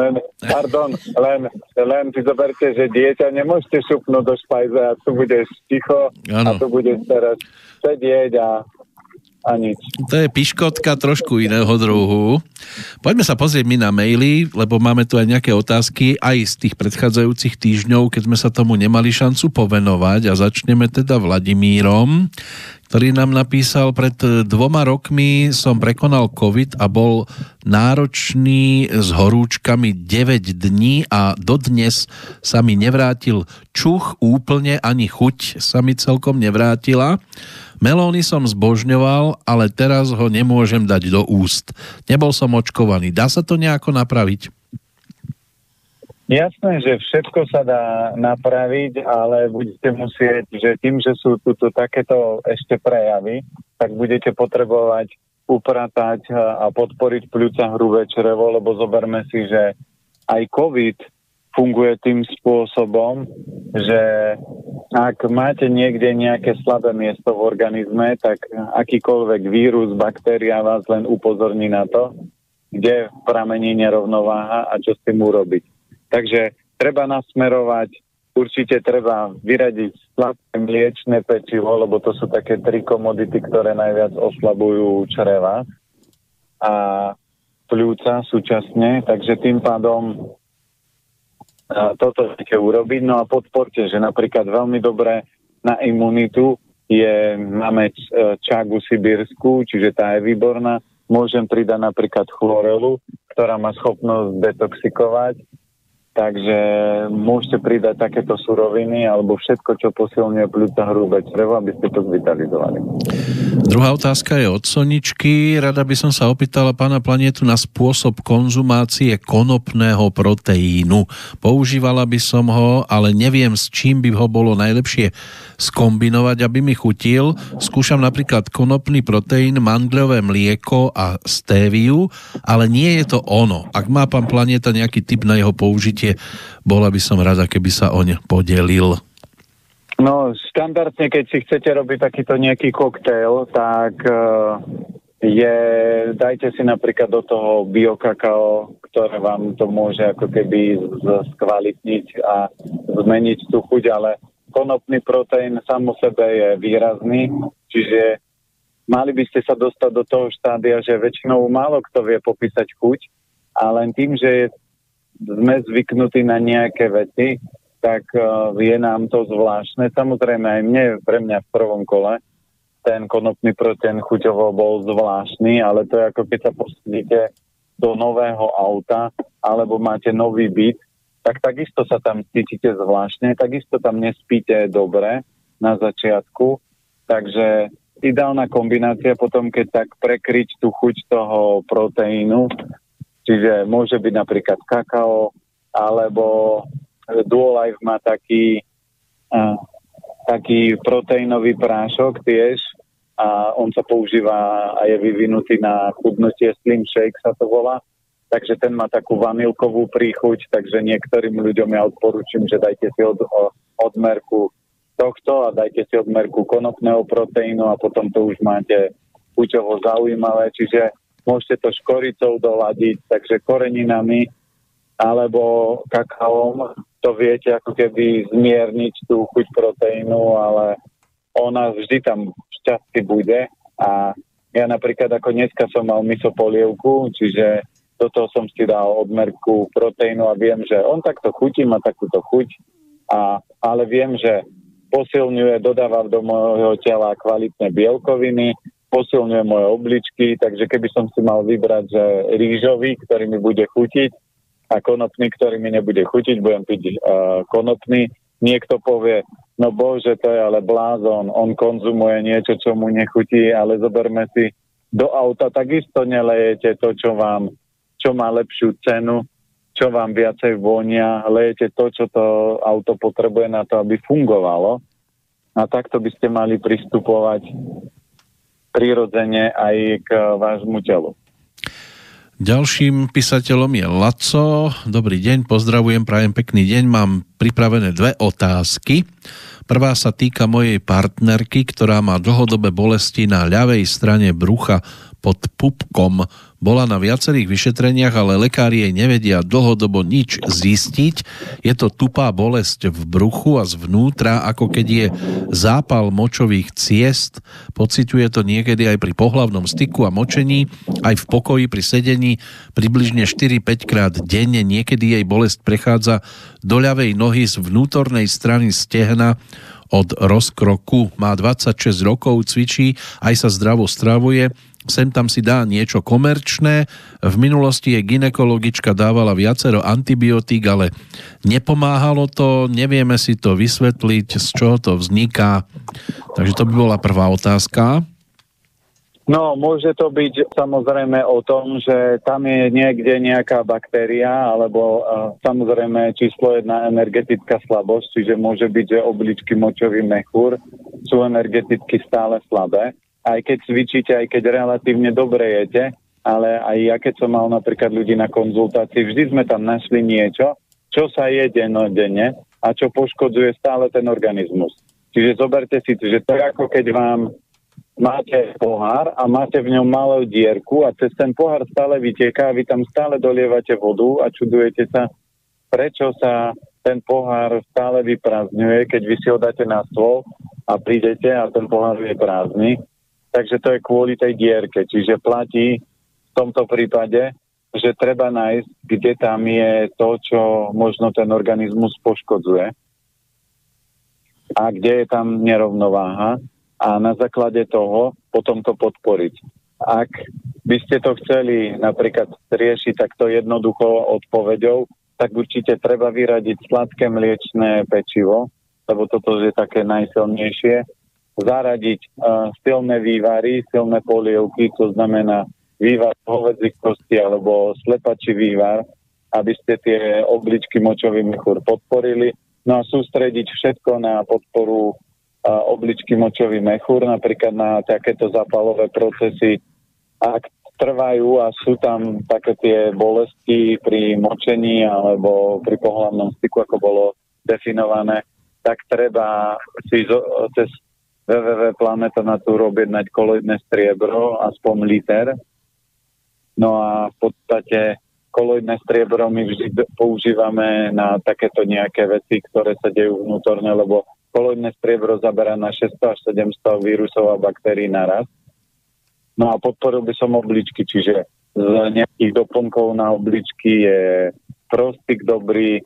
len si zoberte, že dieťa nemôžete šupnúť do špajze a tu budeš ticho a tu budeš teraz sedieť a nič. To je piškotka trošku iného druhu. Poďme sa pozrieť my na maily, lebo máme tu aj nejaké otázky aj z tých predchádzajúcich týždňov, keď sme sa tomu nemali šancu povenovať a začneme teda Vladimírom, ktorý nám napísal: pred 2 rokmi som prekonal COVID a bol náročný s horúčkami 9 dní a dodnes sa mi nevrátil čuch úplne, ani chuť sa mi celkom nevrátila. Melóny som zbožňoval, ale teraz ho nemôžem dať do úst. Nebol som očkovaný. Dá sa to nejako napraviť? Jasné, že všetko sa dá napraviť, ale budete musieť, že tým, že sú tu takéto ešte prejavy, tak budete potrebovať upratať a podporiť pľúca, hrubé črevo, lebo zoberme si, že aj COVID funguje tým spôsobom, že ak máte niekde nejaké slabé miesto v organizme, tak akýkoľvek vírus, baktéria vás len upozorní na to, kde pramení nerovnováha a čo s tým urobiť. Takže treba nasmerovať, určite treba vyradiť slabé mliečne pečivo, lebo to sú také 3 komodity, ktoré najviac oslabujú čreva a pľúca súčasne, takže tým pádom toto chcete urobiť, no a podporte, že napríklad veľmi dobré na imunitu máme čagu sibírsku, čiže tá je výborná. Môžem pridať napríklad chlorelu, ktorá má schopnosť detoxikovať, takže môžete pridať takéto suroviny alebo všetko, čo posilňuje pľúca, hrubé črevo, aby ste to zvitalizovali. Druhá otázka je od Soničky. Rada by som sa opýtala pána Planetu na spôsob konzumácie konopného proteínu. Používala by som ho, ale neviem, s čím by ho bolo najlepšie skombinovať, aby mi chutil. Skúšam napríklad konopný proteín, mandľové mlieko a stéviu, ale nie je to ono. Ak má pán Planeta nejaký tip na jeho použitie, bola by som rada, keby sa oň podelil. No, štandardne, keď si chcete robiť takýto nejaký koktail, tak dajte si napríklad do toho biokakao, ktoré vám to môže ako keby skvalitniť a zmeniť tú chuť, ale konopný proteín sám o sebe je výrazný, čiže mali by ste sa dostať do toho štádia, že väčšinou málo kto vie popísať chuť, a len tým, že sme zvyknutí na nejaké veci, tak je nám to zvláštne. Samozrejme aj pre mňa v prvom kole ten konopný proteín chuťovo bol zvláštny, ale to je ako keď sa posadíte do nového auta alebo máte nový byt, tak takisto sa tam cítite zvláštne, takisto tam nespíte dobre na začiatku, takže ideálna kombinácia potom, keď tak prekryť tú chuť toho proteínu, čiže môže byť napríklad kakao, alebo Duolife má taký proteínový prášok tiež a on sa používa a je vyvinutý na chudnutie, Slim Shake sa to volá, takže ten má takú vanilkovú príchuť, takže niektorým ľuďom ja odporúčam, že dajte si odmerku tohto a dajte si odmerku konopného proteínu a potom to už máte chuťovo zaujímavé, čiže môžete to škoricou doladiť, takže koreninami alebo kakaom, to viete ako keby zmierniť tú chuť proteínu, ale ona vždy tam šťastí bude a ja napríklad ako dneska som mal misopolievku, čiže do toho som si dal odmerku proteínu a viem, že on takto chutí, má takúto chuť, ale viem, že posilňuje, dodáva do môjho tela kvalitné bielkoviny, posilňuje moje obličky, takže keby som si mal vybrať, že rýžový, ktorý mi bude chutiť, a konopný, ktorý mi nebude chutiť, budem piť konopný. Niekto povie, no bože, to je ale blázon, on konzumuje niečo, čo mu nechutí, ale zoberme si, do auta takisto nelejete to, čo má lepšiu cenu, čo vám viacej vonia, lejete to, čo to auto potrebuje na to, aby fungovalo. A takto by ste mali pristupovať prirodzene aj k vášmu telu. Ďalším písateľom je Laco. Dobrý deň, pozdravujem, prajem pekný deň. Mám pripravené 2 otázky. Prvá sa týka mojej partnerky, ktorá má dlhodobé bolesti na ľavej strane brucha pod pupkom. Bola na viacerých vyšetreniach, ale lekári jej nevedia dlhodobo nič zistiť. Je to tupá bolesť v bruchu a zvnútra, ako keď je zápal močových ciest. Pociťuje to niekedy aj pri pohlavnom styku a močení, aj v pokoji pri sedení približne 4-5 krát denne. Niekedy jej bolesť prechádza do ľavej nohy z vnútornej strany stehna od rozkroku. Má 26 rokov, cvičí, aj sa zdravo stravuje. Sem tam si dá niečo komerčné. V minulosti jej gynekologička dávala viacero antibiotík, ale nepomáhalo to. Nevieme si to vysvetliť, z čoho to vzniká. Takže to by bola prvá otázka. No, môže to byť samozrejme o tom, že tam je niekde nejaká baktéria, alebo samozrejme číslo 1 energetická slabosť, čiže môže byť, že obličky, močový mechúr sú energeticky stále slabé. Aj keď cvičíte, aj keď relatívne dobre jete, ale aj ja keď som mal napríklad ľudí na konzultácii, vždy sme tam našli niečo, čo sa je dennodenne a čo poškodzuje stále ten organizmus. Čiže zoberte si, že to je ako keď vám máte pohár a máte v ňom malú dierku a cez ten pohár stále vytieká a vy tam stále dolievate vodu a čudujete sa, prečo sa ten pohár stále vyprázdňuje, keď vy si ho dáte na stôl a prídete a ten pohár je prázdny. Takže to je kvôli tej dierke. Čiže platí v tomto prípade, že treba nájsť, kde tam je to, čo možno ten organizmus poškodzuje a kde je tam nerovnováha a na základe toho potom to podporiť. Ak by ste to chceli napríklad riešiť takto jednoducho odpoveďou, tak určite treba vyradiť sladké mliečné pečivo, lebo toto je také najsilnejšie. Zaradiť silné vývary, silné polievky, to znamená vývar hovedzích kostí alebo slepačí vývar, aby ste tie obličky, močový mechúr podporili. No a sústrediť všetko na podporu obličky, močový mechúr, napríklad na takéto zápalové procesy. Ak trvajú a sú tam také tie bolesti pri močení alebo pri pohlavnom styku, ako bolo definované, tak treba si cez www.planetanatúr objednať koloidné striebro, aspoň liter. No a v podstate koloidné striebro my vždy používame na takéto nejaké veci, ktoré sa dejú vnútorne, lebo koloidné striebro zaberá na 600 až 700 vírusov a baktérií naraz. No a podporil by som obličky, čiže z nejakých doplnkov na obličky je Prostik dobrý,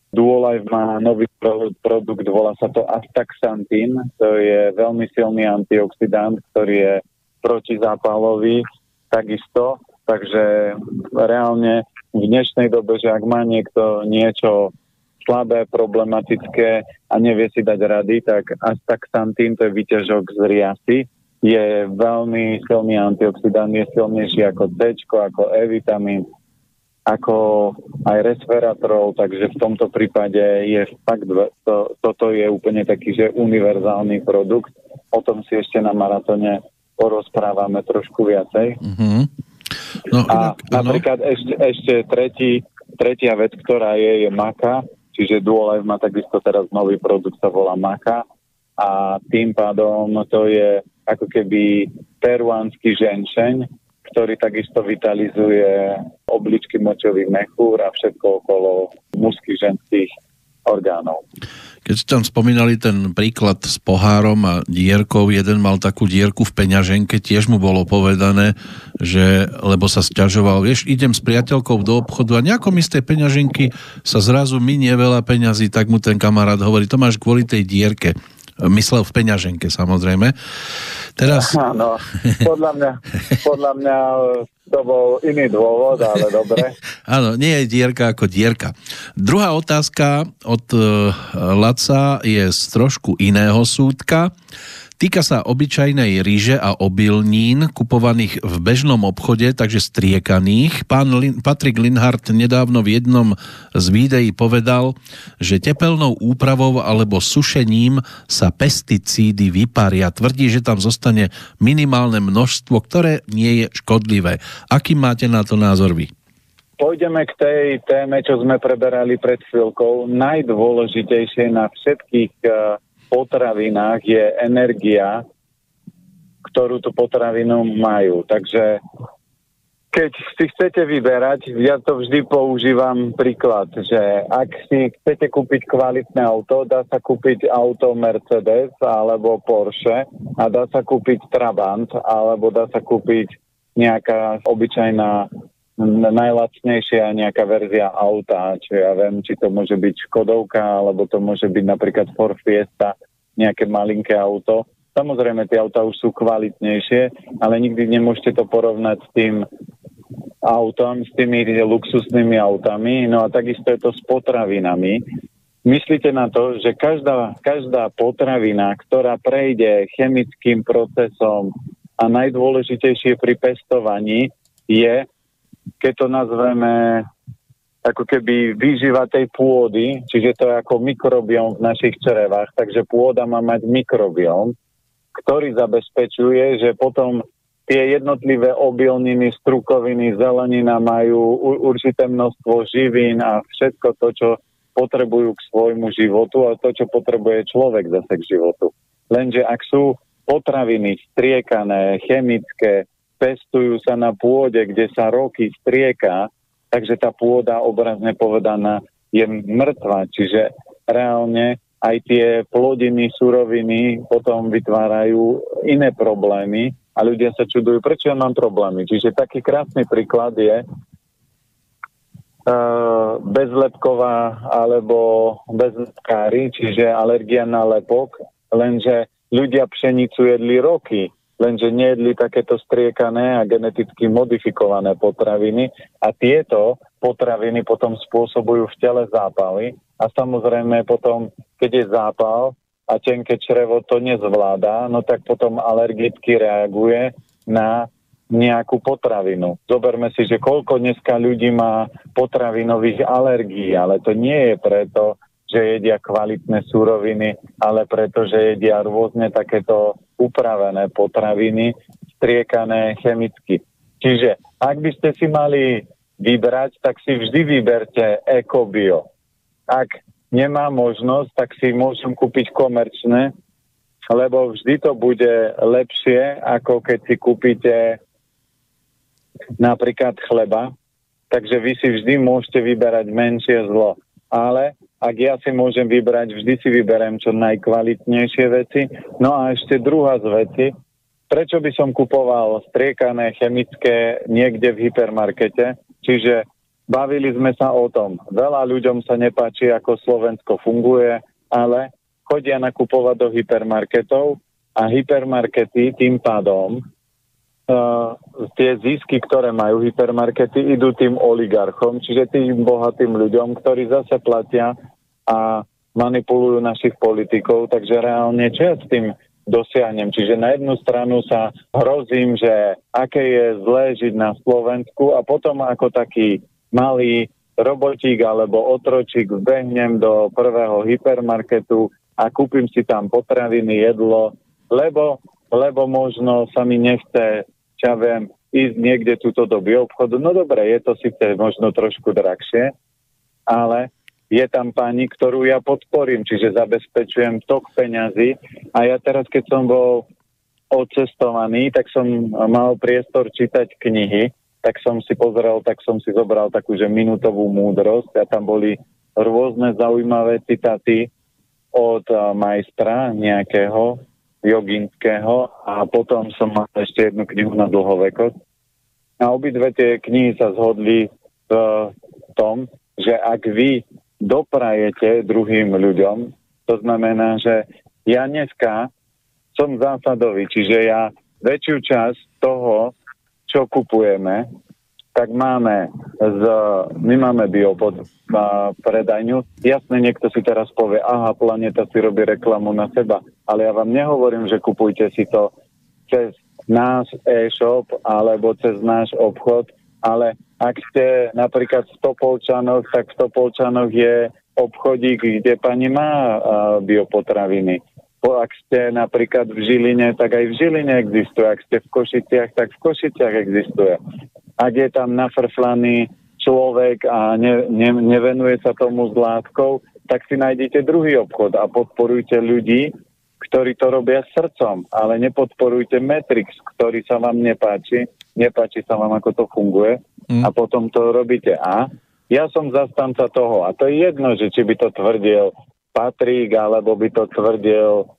Duolife má nový produkt, volá sa to Astaxanthin, to je veľmi silný antioxidant, ktorý je protizápalový, takisto, takže reálne v dnešnej dobe, že ak má niekto niečo slabé, problematické a nevie si dať rady, tak Astaxanthin, to je výťažok z riasy, je veľmi silný antioxidant, je silnejší ako C, ako E-vitamín, ako aj resveratrol, takže v tomto prípade je fakt, toto je úplne taký, že univerzálny produkt. O tom si ešte na maratóne porozprávame trošku viacej. Mm-hmm. No, a napríklad ešte tretia vec, ktorá je Maca, čiže Duolife má takisto teraz nový produkt, sa volá Maca a tým pádom to je ako keby peruánsky ženšeň, ktorý takisto vitalizuje obličky, močový mechúr a všetko okolo mužských, ženských orgánov. Keď ste tam spomínali ten príklad s pohárom a dierkou, jeden mal takú dierku v peňaženke, tiež mu bolo povedané, že, lebo sa sťažoval, vieš, idem s priateľkou do obchodu a nejako mi z tej peňaženky sa zrazu minie veľa peňazí, tak mu ten kamarát hovorí, to máš kvôli tej dierke. Myslel v peňaženke, samozrejme. Teraz... Áno, podľa mňa To bol iný dôvod, ale dobre. Áno, nie je dierka ako dierka. Druhá otázka od Laca je z trošku iného súdka. Týka sa obyčajnej ryže a obilnín kupovaných v bežnom obchode, takže striekaných. Patrik Linhart nedávno v jednom z videí povedal, že tepelnou úpravou alebo sušením sa pesticídy vyparia. Tvrdí, že tam zostane minimálne množstvo, ktoré nie je škodlivé. Aký máte na to názor vy? Pôjdeme k tej téme, čo sme preberali pred chvíľkou. Najdôležitejšie na všetkých potravinách je energia, ktorú tú potravinu majú. Takže keď si chcete vyberať, ja to vždy používam príklad, že ak si chcete kúpiť kvalitné auto, dá sa kúpiť auto Mercedes alebo Porsche a dá sa kúpiť Trabant alebo dá sa kúpiť nejaká obyčajná najlacnejšia nejaká verzia auta, čo ja viem, či to môže byť Škodovka, alebo to môže byť napríklad Ford Fiesta, nejaké malinké auto. Samozrejme, tie auta už sú kvalitnejšie, ale nikdy nemôžete to porovnať s tým autom, s tými luxusnými autami. No a takisto je to s potravinami. Myslíte na to, že každá potravina, ktorá prejde chemickým procesom a najdôležitejšie pri pestovaní je, keď to nazveme ako keby výživa tej pôdy, čiže to je ako mikrobióm v našich črevách, takže pôda má mať mikrobióm, ktorý zabezpečuje, že potom tie jednotlivé obilniny, strukoviny, zelenina majú určité množstvo živín a všetko to, čo potrebujú k svojmu životu a to, čo potrebuje človek zase k životu. Lenže ak sú potraviny striekané, chemické, pestujú sa na pôde, kde sa roky strieka, takže tá pôda, obrazne povedaná, je mŕtva. Čiže reálne aj tie plodiny, suroviny potom vytvárajú iné problémy a ľudia sa čudujú, prečo ja mám problémy. Čiže taký krásny príklad je bezlepková alebo bezlepkári, čiže alergia na lepok, lenže ľudia pšenicu jedli roky, lenže nejedli takéto striekané a geneticky modifikované potraviny a tieto potraviny potom spôsobujú v tele zápaly a samozrejme potom, keď je zápal a tenké črevo to nezvláda, no tak potom alergicky reaguje na nejakú potravinu. Zoberme si, že koľko dneska ľudí má potravinových alergií, ale to nie je preto, že jedia kvalitné suroviny, ale preto, že jedia rôzne takéto upravené potraviny, striekané chemicky. Čiže ak by ste si mali vybrať, tak si vždy vyberte ekobio. Ak nemá možnosť, tak si môžem kúpiť komerčné, lebo vždy to bude lepšie, ako keď si kúpite napríklad chleba. Takže vy si vždy môžete vyberať menšie zlo. Ale ak ja si môžem vybrať, vždy si vyberiem čo najkvalitnejšie veci. No a ešte druhá z veci, prečo by som kupoval striekané chemické niekde v hypermarkete? Čiže bavili sme sa o tom. Veľa ľuďom sa nepáči, ako Slovensko funguje, ale chodia nakupovať do hypermarketov a hypermarkety tým pádom tie zisky, ktoré majú hypermarkety, idú tým oligarchom, čiže tým bohatým ľuďom, ktorí zase platia a manipulujú našich politikov, takže reálne čo ja s tým dosiahnem. Čiže na jednu stranu sa hrozím, že aké je zlé žiť na Slovensku a potom ako taký malý robotík alebo otročík vbehnem do prvého hypermarketu a kúpim si tam potraviny, jedlo, lebo možno sa mi nechce, čo ja viem, ísť niekde túto do bioobchodu. No dobre, je to síce možno trošku drahšie, ale je tam pani, ktorú ja podporím, čiže zabezpečujem tok peňazí. A ja teraz, keď som bol odcestovaný, tak som mal priestor čítať knihy, tak som si zobral takú, že minútovú múdrosť a tam boli rôzne zaujímavé citáty od majstra nejakého, joginského a potom som mal ešte jednu knihu na dlhovekosť. A obidve tie knihy sa zhodli v tom, že ak vy doprajete druhým ľuďom, to znamená, že ja dneska som zásadový, čiže ja väčšiu časť toho, čo kupujeme, tak my máme biopod predajňu. Jasne, niekto si teraz povie, aha, Planeta si robí reklamu na seba, ale ja vám nehovorím, že kupujte si to cez náš e-shop alebo cez náš obchod, ale ak ste napríklad v Topolčanoch, tak v Topolčanoch je obchodík, kde pani má biopotraviny. Ak ste napríklad v Žiline, tak aj v Žiline existuje. Ak ste v Košiciach, tak v Košiciach existuje. Ak je tam nafrflaný človek a nevenuje sa tomu s láskou, tak si nájdete druhý obchod a podporujte ľudí, ktorí to robia srdcom, ale nepodporujte Matrix, ktorý sa vám nepáči sa vám, ako to funguje a potom to robíte. A ja som zastanca toho a to je jedno, že či by to tvrdil Patrik, alebo by to tvrdil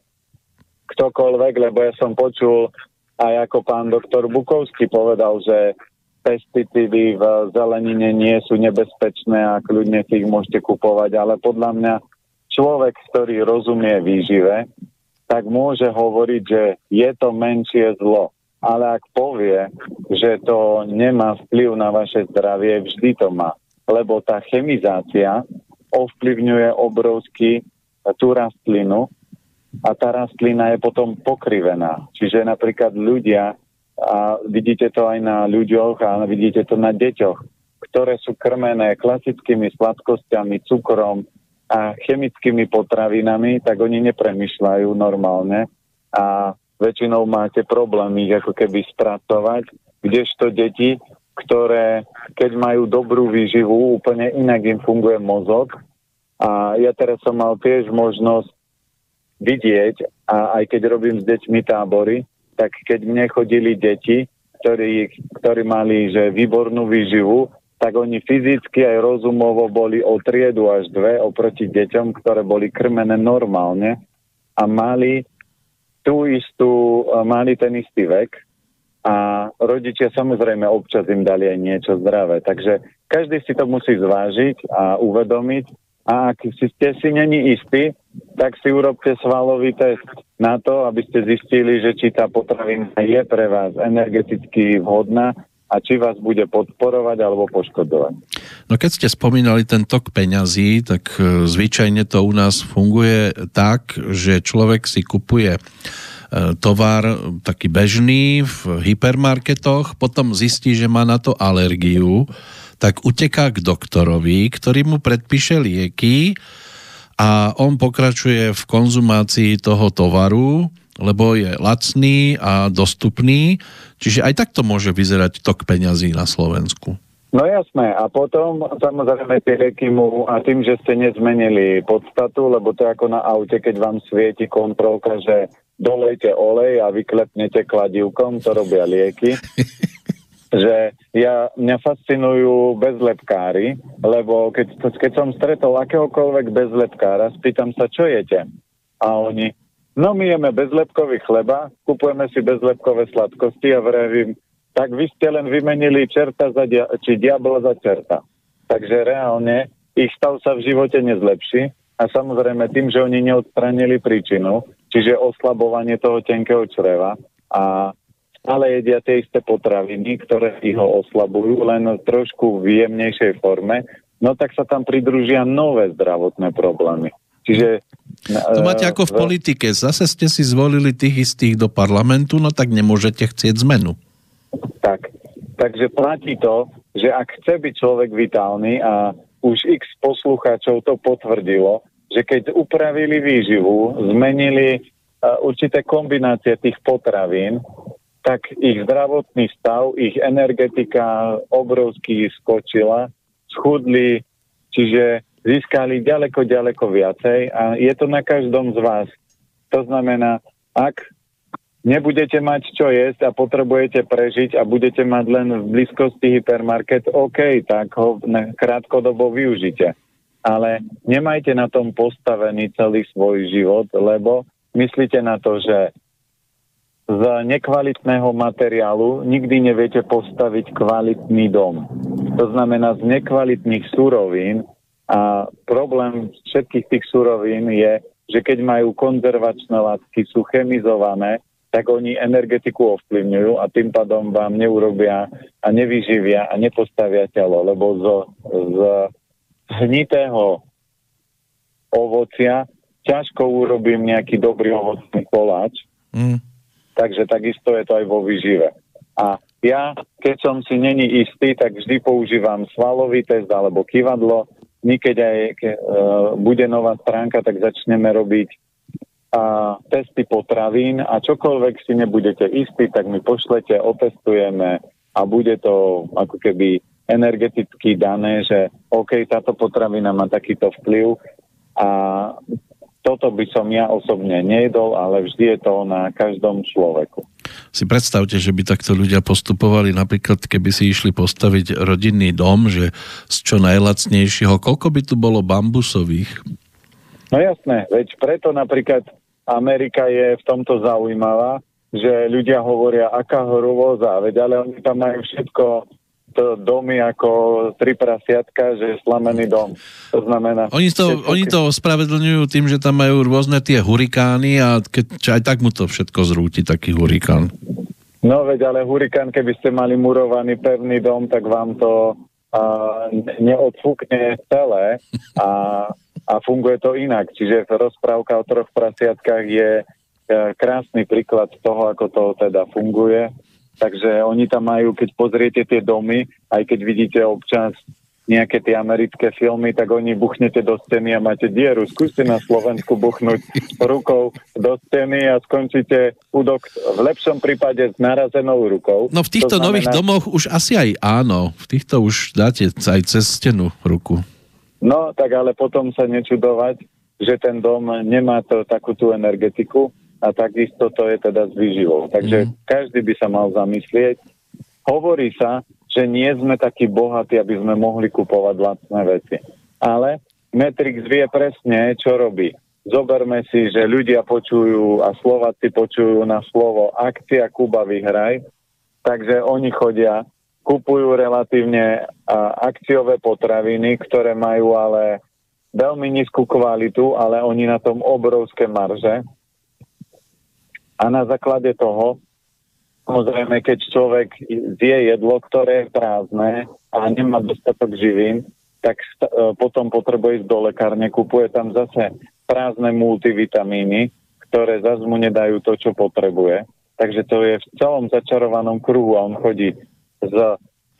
ktokoľvek, lebo ja som počul aj ako pán doktor Bukovský povedal, že pesticídy v zelenine nie sú nebezpečné a kľudne si ich môžete kupovať, ale podľa mňa človek, ktorý rozumie výžive, tak môže hovoriť, že je to menšie zlo. Ale ak povie, že to nemá vplyv na vaše zdravie, vždy to má. Lebo tá chemizácia ovplyvňuje obrovsky tú rastlinu a tá rastlina je potom pokrivená. Čiže napríklad ľudia, a vidíte to aj na ľuďoch a vidíte to na deťoch, ktoré sú krmené klasickými sladkosťami, cukrom a chemickými potravinami, tak oni nepremýšľajú normálne a väčšinou máte problém ich ako keby spracovať, kdežto deti, ktoré keď majú dobrú výživu, úplne inak im funguje mozog. A ja teraz som mal tiež možnosť vidieť, a aj keď robím s deťmi tábory, tak keď mne chodili deti, ktorí mali že výbornú výživu, tak oni fyzicky aj rozumovo boli o triedu až dve oproti deťom, ktoré boli krmené normálne a mali ten istý vek a rodičia samozrejme občas im dali aj niečo zdravé. Takže každý si to musí zvážiť a uvedomiť a ak ste si není istí, tak si urobte svalový test na to, aby ste zistili, že či tá potravina je pre vás energeticky vhodná a či vás bude podporovať alebo poškodovať. No keď ste spomínali ten tok peňazí, tak zvyčajne to u nás funguje tak, že človek si kupuje tovar taký bežný v hypermarketoch, potom zistí, že má na to alergiu, tak uteká k doktorovi, ktorý mu predpíše lieky a on pokračuje v konzumácii toho tovaru, lebo je lacný a dostupný. Čiže aj takto môže vyzerať tok peňazí na Slovensku. No jasné. A potom samozrejme tie lieky a tým, že ste nezmenili podstatu, lebo to je ako na aute, keď vám svieti kontrolka, že dolejte olej a vyklepnete kladívkom, to robia lieky. Že mňa fascinujú bezlepkári, lebo keď som stretol akéhokoľvek bezlepkára, spýtam sa, čo jete? A oni, no my jeme bezlepkový chleba, kupujeme si bezlepkové sladkosti a vravím, tak vy ste len vymenili čerta či diabla za čerta. Takže reálne ich stav sa v živote nezlepší a samozrejme tým, že oni neodstranili príčinu, čiže oslabovanie toho tenkého čreva a ale jedia tie isté potraviny, ktoré ich ho oslabujú, len trošku v jemnejšej forme, no tak sa tam pridružia nové zdravotné problémy. Čiže to máte ako v politike. Zase ste si zvolili tých istých do parlamentu, no tak nemôžete chcieť zmenu. Takže platí to, že ak chce byť človek vitálny a už x poslucháčov to potvrdilo, že keď upravili výživu, zmenili určité kombinácie tých potravín, tak ich zdravotný stav, ich energetika obrovsky skočila, schudli, čiže získali ďaleko viacej a je to na každom z vás. To znamená, ak nebudete mať čo jesť a potrebujete prežiť a budete mať len v blízkosti hypermarket, OK, tak ho krátkodobo využite. Ale nemajte na tom postavený celý svoj život, lebo myslíte na to, že z nekvalitného materiálu nikdy neviete postaviť kvalitný dom. To znamená z nekvalitných surovín a problém všetkých tých surovín je, že keď majú konzervačné látky, sú chemizované tak oni energetiku ovplyvňujú a tým pádom vám neurobia a nevyživia a nepostavia telo, lebo z hnitého ovocia ťažko urobím nejaký dobrý ovocný koláč. Takže takisto je to aj vo výžive. A ja, keď som si není istý, tak vždy používam svalový test alebo kyvadlo. Niekedy aj bude nová stránka, tak začneme robiť testy potravín a čokoľvek si nebudete istí, tak mi pošlete, otestujeme a bude to ako keby energeticky dané, že OK, táto potravina má takýto vplyv a toto by som ja osobne nejedol, ale vždy je to na každom človeku. Si predstavte, že by takto ľudia postupovali, napríklad keby si išli postaviť rodinný dom, že z čo najlacnejšieho, koľko by tu bolo bambusových? No jasné, veď preto napríklad Amerika je v tomto zaujímavá, že ľudia hovoria, aká hrôza, veď ale oni tam majú všetko, to domy ako 3 prasiatka, že je slamený dom. To znamená... Oni to ospravedlňujú tým, že tam majú rôzne tie hurikány a aj tak mu to všetko zrúti, taký hurikán. No veď, ale hurikán, keby ste mali murovaný pevný dom, tak vám to neodfúkne celé a funguje to inak. Čiže rozprávka o 3 prasiatkách je krásny príklad toho, ako to teda funguje. Takže oni tam majú, keď pozriete tie domy, aj keď vidíte občas nejaké tie americké filmy, tak oni buchnete do steny a máte dieru. Skúste na Slovensku buchnúť rukou do steny a skončíte v lepšom prípade s narazenou rukou. No v týchto nových domoch už asi aj áno. V týchto už dáte aj cez stenu ruku. No, tak ale potom sa nečudovať, že ten dom nemá takú tú energetiku, a takisto to je teda s výživou. Takže každý by sa mal zamyslieť. Hovorí sa, že nie sme takí bohatí, aby sme mohli kupovať lacné veci. Ale Matrix vie presne, čo robí. Zoberme si, že ľudia počujú a Slováci počujú na slovo akcia Kuba vyhraj, takže oni chodia, kupujú relatívne akciové potraviny, ktoré majú ale veľmi nízku kvalitu, ale oni na tom obrovské marže. A na základe toho, samozrejme, keď človek zje jedlo, ktoré je prázdne a nemá dostatok živín, tak potom potrebuje ísť do lekárne, kupuje tam zase prázdne multivitamíny, ktoré zase mu nedajú to, čo potrebuje. Takže to je v celom začarovanom kruhu a on chodí z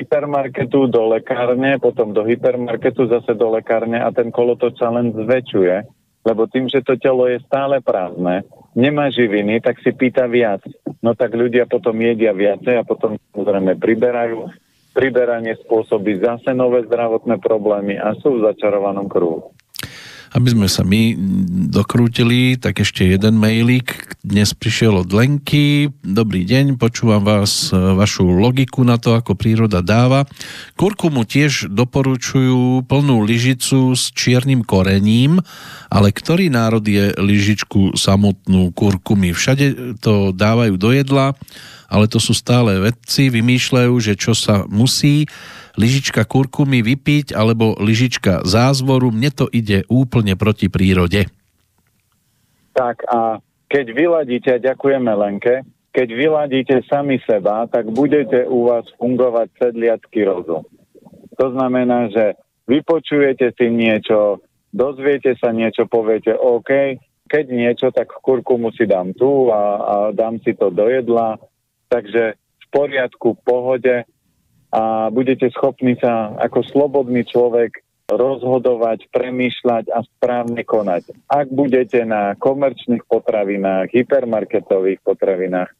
hypermarketu do lekárne, potom do hypermarketu zase do lekárne a ten kolotoč sa len zväčšuje, lebo tým, že to telo je stále prázdne, nemá živiny, tak si pýta viac. No tak ľudia potom jedia viacej a potom samozrejme priberajú. Priberanie spôsobí zase nové zdravotné problémy a sú v začarovanom kruhu. Aby sme sa my dokrútili, tak ešte jeden mailík. Dnes prišiel od Lenky. Dobrý deň, počúvam vás, vašu logiku na to, ako príroda dáva. Kurkumu tiež doporučujú plnú lyžicu s čiernym korením, ale ktorý národ je lyžičku samotnú kurkumy? Všade to dávajú do jedla, ale to sú stále vedci, vymýšľajú, že čo sa musí lyžička kurkumy vypiť alebo lyžička zázvoru. Mne to ide úplne proti prírode. Tak a keď vyladíte, ďakujeme Lenke, keď vyladíte sami seba, tak budete u vás fungovať sedliacky rozum. To znamená, že vypočujete si niečo, dozviete sa niečo, poviete OK, keď niečo, tak kurkumu si dám tu a dám si to do jedla, takže v poriadku, v pohode, a budete schopní sa ako slobodný človek rozhodovať, premýšľať a správne konať. Ak budete na komerčných potravinách, hypermarketových potravinách,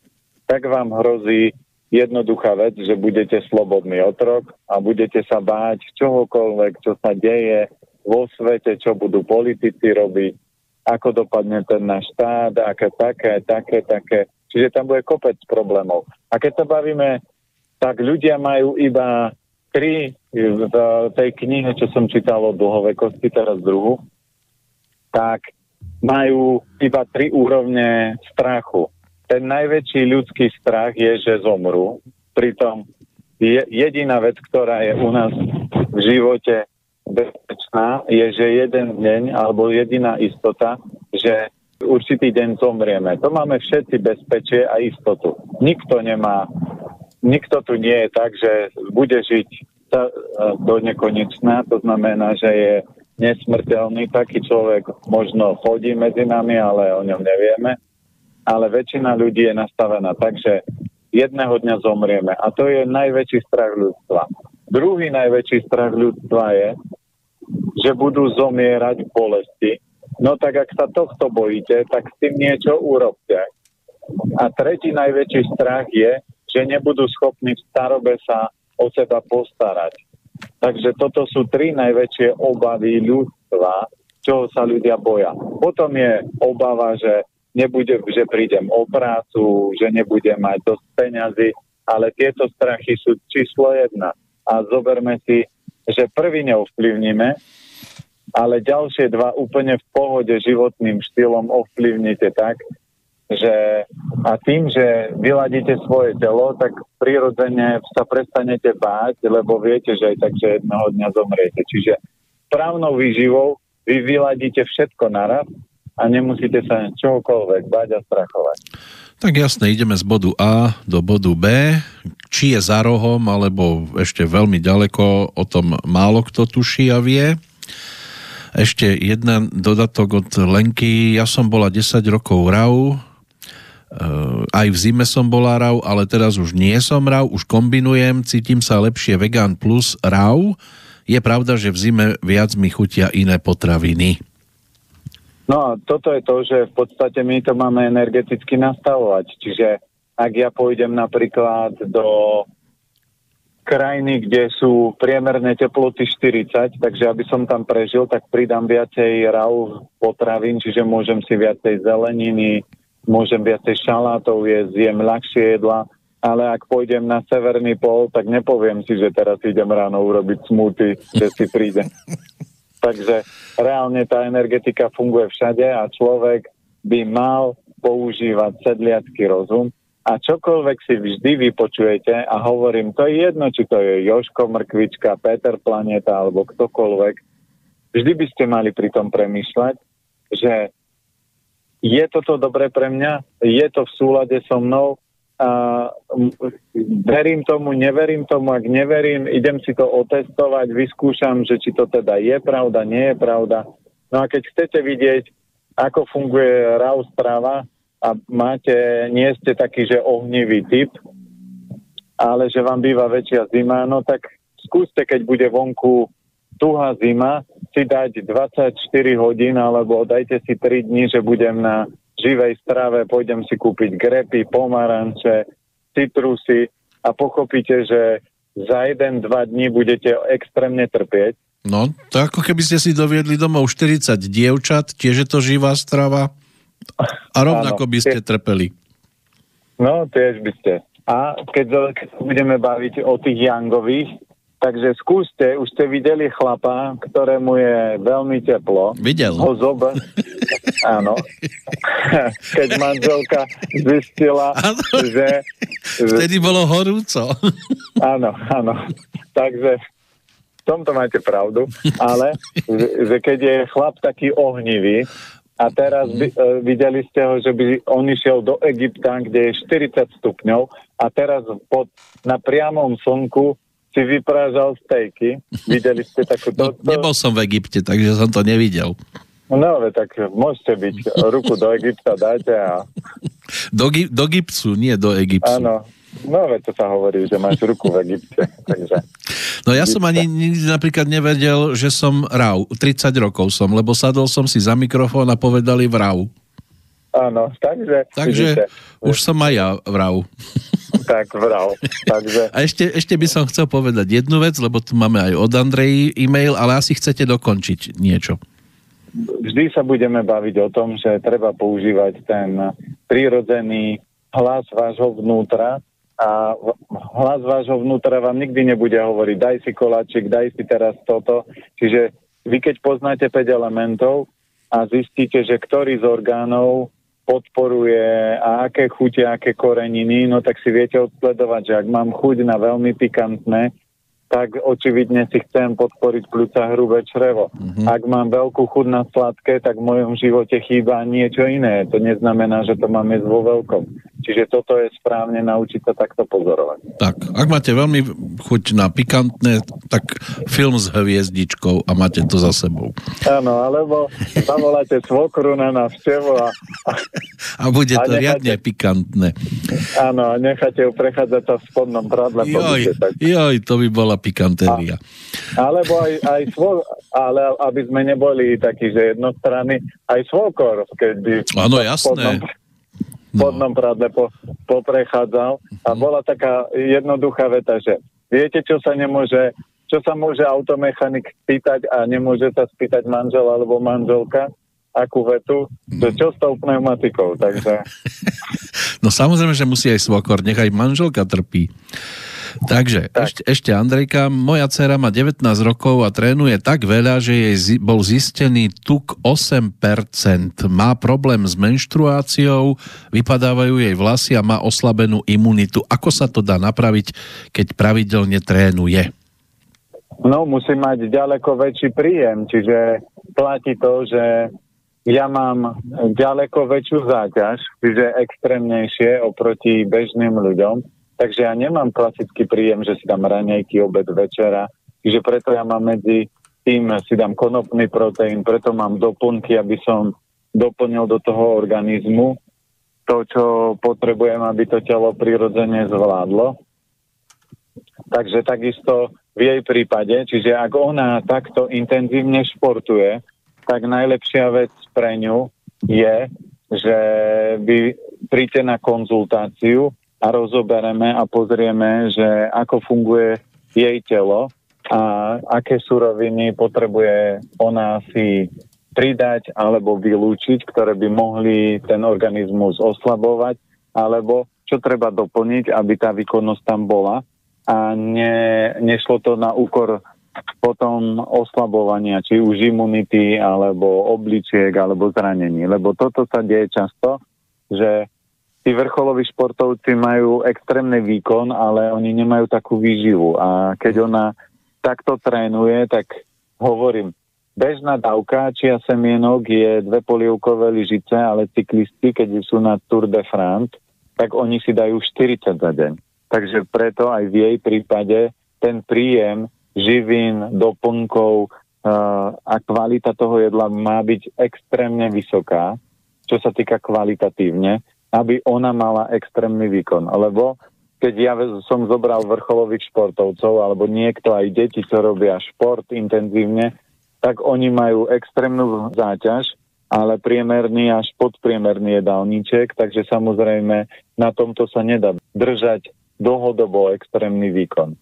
tak vám hrozí jednoduchá vec, že budete slobodný otrok a budete sa báť čohokoľvek, čo sa deje vo svete, čo budú politici robiť, ako dopadne ten náš štát, aké také. Čiže tam bude kopec problémov. A keď sa bavíme, tak ľudia majú iba 3 v tej knihe, čo som čítal o dlhovekosti, teraz druhú, tak majú iba 3 úrovne strachu. Ten najväčší ľudský strach je, že zomrú. Pritom jediná vec, ktorá je u nás v živote bezpečná, je, že jeden deň, alebo jediná istota, že určitý deň zomrieme. To máme všetci bezpečie a istotu. Nikto tu nie je tak, že bude žiť do nekonečna, to znamená, že je nesmrteľný. Taký človek možno chodí medzi nami, ale o ňom nevieme. Ale väčšina ľudí je nastavená tak, že jedného dňa zomrieme. A to je najväčší strach ľudstva. Druhý najväčší strach ľudstva je, že budú zomierať v bolesti. No tak ak sa tohto bojíte, tak s tým niečo urobte. A tretí najväčší strach je, že nebudú schopní v starobe sa o seba postarať. Takže toto sú 3 najväčšie obavy ľudstva, čoho sa ľudia boja. Potom je obava, že prídem o prácu, že nebudem mať dosť peňazí, ale tieto strachy sú číslo 1. A zoberme si, že prvý neovplyvníme, ale ďalšie 2 úplne v pohode životným štýlom ovplyvnite tak, že a tým, že vyladíte svoje telo, tak prirodzene sa prestanete báť, lebo viete, že aj tak, že jedného dňa zomriete. Čiže správnou výživou vy vyladíte všetko naraz a nemusíte sa čohokoľvek báť a strachovať. Tak jasne, ideme z bodu A do bodu B. Či je za rohom, alebo ešte veľmi ďaleko, o tom málo kto tuší a vie. Ešte jeden dodatok od Lenky. Ja som bola 10 rokov RAW, aj v zime som bola RAW, ale teraz už nie som RAW, už kombinujem, cítim sa lepšie vegan plus RAW. Je pravda, že v zime viac mi chutia iné potraviny. No a toto je to, že v podstate my to máme energeticky nastavovať. Čiže ak ja pôjdem napríklad do krajiny, kde sú priemerné teploty 40, takže aby som tam prežil, tak pridám viacej RAW potravín, čiže môžem si viacej zeleniny, môžem viacej šalátov jesť, jem ľahšie jedla, ale ak pôjdem na severný pol, tak nepoviem si, že teraz idem ráno urobiť smoothie, že si prídem. Takže reálne tá energetika funguje všade a človek by mal používať sedliacky rozum a čokoľvek si vždy vypočujete a hovorím, to je jedno, či to je Jožko Mrkvička, Peter Planeta alebo ktokoľvek, vždy by ste mali pri tom premýšľať, že je toto dobre pre mňa, je to v súlade so mnou, a verím tomu, neverím tomu, ak neverím, idem si to otestovať, vyskúšam, že či to teda je pravda, nie je pravda. No a keď chcete vidieť, ako funguje RAW strava a nie ste taký, že ohnivý typ, ale že vám býva väčšia zima, no tak skúste, keď bude vonku tuhá zima, si dať 24 hodín, alebo dajte si 3 dní, že budem na živej strave, pôjdem si kúpiť grepy, pomaranče, citrusy a pochopíte, že za 1-2 dní budete extrémne trpieť. No, to ako keby ste si doviedli domov 40 dievčat, tiež je to živá strava a rovnako by ste trpeli. No, tiež by ste. A keď budeme baviť o tých yangových, takže skúste, už ste videli chlapa, ktorému je veľmi teplo. Videl. Áno. Keď manželka zistila, že... Vtedy bolo horúco. Áno. Takže v tomto máte pravdu. Ale že keď je chlap taký ohnivý a teraz videli ste ho, že by on išiel do Egypta, kde je 40 stupňov a teraz na priamom slnku si vyprážal stejky. Videli ste takúto... No, nebol som v Egypte, takže som to nevidel. No, tak môžete byť. Ruku do Egypta dáte a... Do Gipsu, nie do Egyptu. Áno. No, to sa hovorí, že máš ruku v Egypte. Takže... No ja som ani nikdy napríklad nevedel, že som RAW. 30 rokov som, lebo sadol som si za mikrofón a povedali v RAW. Áno, takže vidíte. Už som aj ja v RAW. Tak vral. Takže... A ešte by som chcel povedať jednu vec, lebo tu máme aj od Andreji e-mail, ale asi chcete dokončiť niečo. Vždy sa budeme baviť o tom, že treba používať ten prírodzený hlas vášho vnútra a hlas vášho vnútra vám nikdy nebude hovoriť daj si koláčik, daj si teraz toto. Čiže vy keď poznáte 5 elementov a zistíte, že ktorý z orgánov podporuje a aké chute, aké koreniny, no tak si viete odsledovať, že ak mám chuť na veľmi pikantné, tak očividne si chcem podporiť pľúca hrubé črevo. Ak mám veľkú chuť na sladké, tak v mojom živote chýba niečo iné. To neznamená, že to mám jesť vo veľkom. Čiže toto je správne naučiť sa takto pozorovať. Tak, ak máte veľmi chuť na pikantné, tak film s hviezdičkou a máte to za sebou. Áno, alebo zavoláte svokru na návštevu a bude to riadne pikantné. Áno, a necháte ju prechádzať sa v spodnom prádle. Joj, to by bola pikantéria. Alebo aj ale aby sme neboli takí, že jednostranní, aj svokor, keď by áno, jasné. V spodnom prádle poprechádzal a bola taká jednoduchá veta, že viete, čo sa môže automechanik spýtať a nemôže sa spýtať manžel alebo manželka? Akú vetu? Že čo s tou pneumatikou? Takže... No samozrejme, že musí aj svokor, nech aj manželka trpí. Takže, tak. Ešte Andrejka, moja dcera má 19 rokov a trénuje tak veľa, že jej bol zistený tuk 8%. Má problém s menštruáciou, vypadávajú jej vlasy a má oslabenú imunitu. Ako sa to dá napraviť, keď pravidelne trénuje? No, musí mať ďaleko väčší príjem, čiže platí to, že ja mám ďaleko väčšiu záťaž, čiže extrémnejšie oproti bežným ľuďom. Takže ja nemám klasický príjem, že si dám raňajky, obed, večera. Čiže preto ja mám medzi tým, si dám konopný proteín, preto mám doplnky, aby som doplnil do toho organizmu to, čo potrebujem, aby to telo prirodzene zvládlo. Takže takisto v jej prípade, čiže ak ona takto intenzívne športuje, tak najlepšia vec pre ňu je, že vy príďte na konzultáciu a rozobereme a pozrieme, že ako funguje jej telo a aké suroviny potrebuje ona si pridať alebo vylúčiť, ktoré by mohli ten organizmus oslabovať, alebo čo treba doplniť, aby tá výkonnosť tam bola a nešlo to na úkor potom oslabovania, či už imunity, alebo obličiek, alebo zranení. Lebo toto sa deje často, že tí vrcholoví športovci majú extrémny výkon, ale oni nemajú takú výživu. A keď ona takto trénuje, tak hovorím, bežná dávka čia semienok je 2 polievkové lyžice, ale cyklisti, keď sú na Tour de France, tak oni si dajú 40 za deň. Takže preto aj v jej prípade ten príjem živín, doplnkov a kvalita toho jedla má byť extrémne vysoká, čo sa týka kvalitatívne, aby ona mala extrémny výkon. Lebo keď ja som zobral vrcholových športovcov, alebo niekto, aj deti, čo robia šport intenzívne, tak oni majú extrémnu záťaž, ale priemerný až podpriemerný jedálniček, takže samozrejme na tomto sa nedá držať dlhodobo extrémny výkon.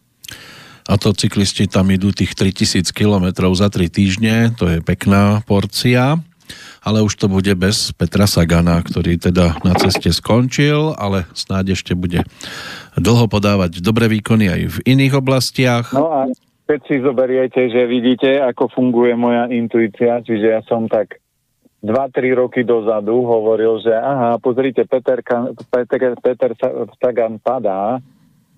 A to cyklisti tam idú tých 3000 kilometrov za 3 týždne, to je pekná porcia. Ale už to bude bez Petra Sagana, ktorý teda na ceste skončil, ale snáď ešte bude dlho podávať dobré výkony aj v iných oblastiach. No a keď si zoberiete, že vidíte, ako funguje moja intuícia, čiže ja som tak 2-3 roky dozadu hovoril, že aha, pozrite, Peter Sagan padá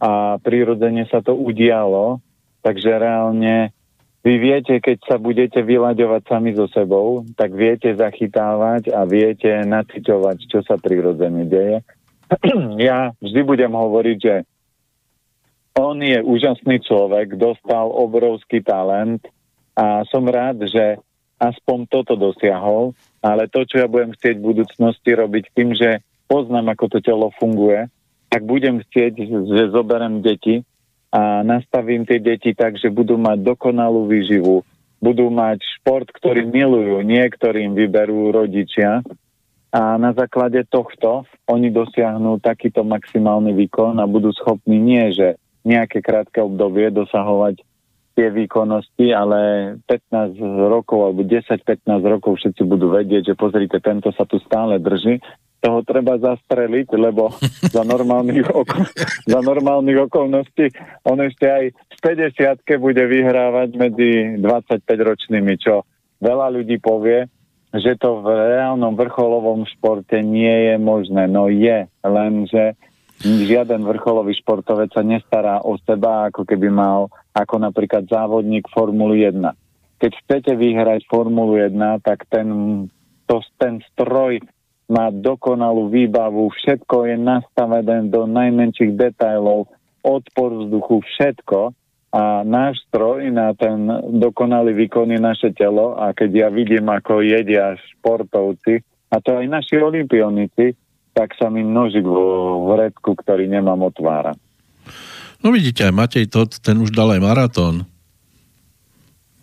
a prirodzene sa to udialo, takže reálne vy viete, keď sa budete vyľaďovať sami so sebou, tak viete zachytávať a viete naciťovať, čo sa prirodzene deje. Ja vždy budem hovoriť, že on je úžasný človek, dostal obrovský talent a som rád, že aspoň toto dosiahol, ale to, čo ja budem chcieť v budúcnosti robiť tým, že poznám, ako to telo funguje, tak budem chcieť, že zoberiem deti a nastavím tie deti tak, že budú mať dokonalú výživu, budú mať šport, ktorý milujú, niektorým vyberú rodičia a na základe tohto oni dosiahnu takýto maximálny výkon a budú schopní nie, že nejaké krátke obdobie dosahovať tie výkonnosti, ale 15 rokov alebo 10-15 rokov všetci budú vedieť, že pozrite, tento sa tu stále drží. Toho treba zastreliť, lebo za normálnych okolností on ešte aj v 50-ke bude vyhrávať medzi 25-ročnými, čo veľa ľudí povie, že to v reálnom vrcholovom športe nie je možné. No je, lenže Žiaden vrcholový športovec sa nestará o seba, ako keby mal, ako napríklad závodník Formuly 1. Keď chcete vyhrať Formulu 1, tak ten stroj má dokonalú výbavu, všetko je nastavené do najmenších detailov, odpor vzduchu, všetko. A náš stroj na ten dokonalý výkon je naše telo a keď ja vidím, ako jedia športovci, a to aj naši olympionici, tak sa mi nožik v vredku, ktorý nemám, otvára. No vidíte, aj Matej Todt, ten už dal aj maratón.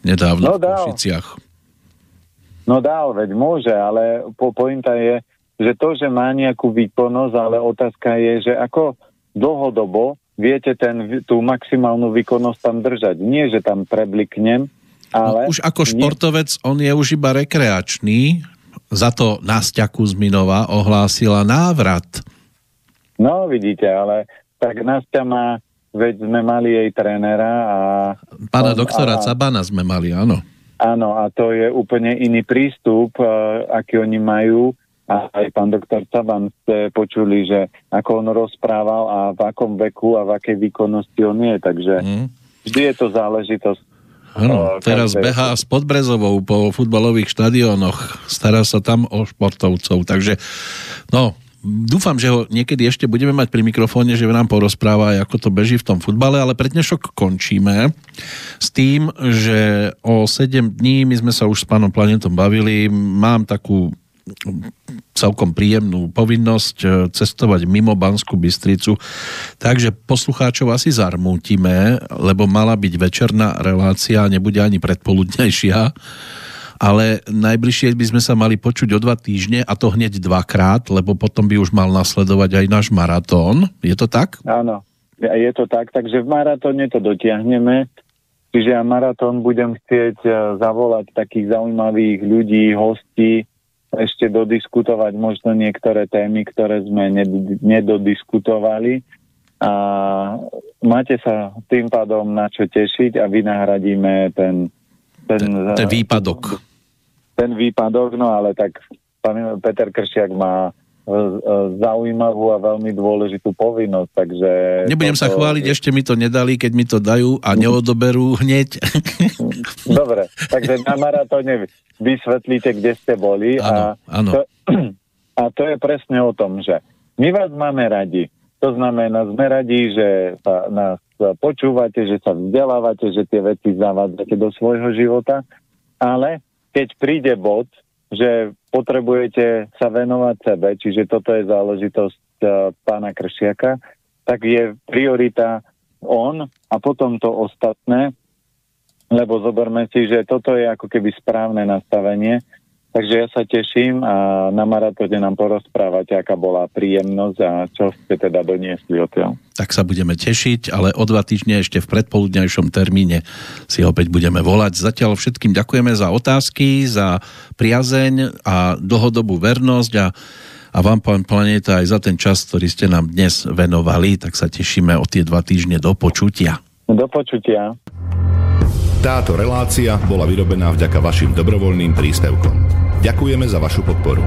Nedávno v Košiciach. No dal, veď môže, ale pointa je, že to, že má nejakú výkonnosť, ale otázka je, že ako dlhodobo viete tú maximálnu výkonnosť tam držať. Nie, že tam prebliknem, ale... No, už ako športovec, on je už iba rekreačný. Za to Nasťa Kuzminová ohlásila návrat. No, vidíte, ale tak Nasťa má, veď sme mali jej trénera a... Pána doktora Cabana sme mali, áno. Áno, a to je úplne iný prístup, aký oni majú. A aj pán doktor Caban ste počuli, že ako on rozprával a v akom veku a v akej výkonnosti on je. Takže vždy je to záležitosť. Áno, teraz behá s Podbrezovou po futbalových štadiónoch. Stará sa tam o športovcov. Takže, no, dúfam, že ho niekedy ešte budeme mať pri mikrofóne, že nám porozpráva, ako to beží v tom futbale, ale pre dnešok končíme s tým, že o 7 dní, my sme sa už s pánom Planetom bavili, mám takú celkom príjemnú povinnosť cestovať mimo Banskú Bystricu, takže poslucháčov asi zarmútime, lebo mala byť večerná relácia, nebude ani predpoludnejšia, ale najbližšie by sme sa mali počuť o 2 týždne a to hneď 2-krát, lebo potom by už mal nasledovať aj náš maratón. Je to tak? Áno, je to tak, takže v maratóne to dotiahneme, čiže ja maratón budem chcieť zavolať takých zaujímavých ľudí, hostí, ešte dodiskutovať možno niektoré témy, ktoré sme nedodiskutovali a máte sa tým pádom na čo tešiť a vynahradíme ten výpadok. Ten výpadok, no ale tak pán Peter Kršiak má zaujímavú a veľmi dôležitú povinnosť, takže... Nebudem sa chváliť, ešte mi to nedali, keď mi to dajú a neodoberú hneď. Dobre, takže na maratóne vysvetlíte, kde ste boli. Áno. A to je presne o tom, že my vás máme radi. To znamená, sme radi, že nás počúvate, že sa vzdelávate, že tie veci zavádzate do svojho života, ale keď príde bod, že potrebujete sa venovať sebe, čiže toto je záležitosť pána Kršiaka, tak je priorita on a potom to ostatné, lebo zoberme si, že toto je ako keby správne nastavenie. Takže ja sa teším a na maratóne nám porozprávate, aká bola príjemnosť a čo ste teda doniesli odtiaľ. Tak sa budeme tešiť, ale o 2 týždne ešte v predpoludňajšom termíne si opäť budeme volať. Zatiaľ všetkým ďakujeme za otázky, za priazeň a dlhodobú vernosť a vám, pán Planéta, aj za ten čas, ktorý ste nám dnes venovali, tak sa tešíme o tie 2 týždne do počutia. Do počutia. Táto relácia bola vyrobená vďaka vašim dobrovoľným príspevkom. Ďakujeme za vašu podporu.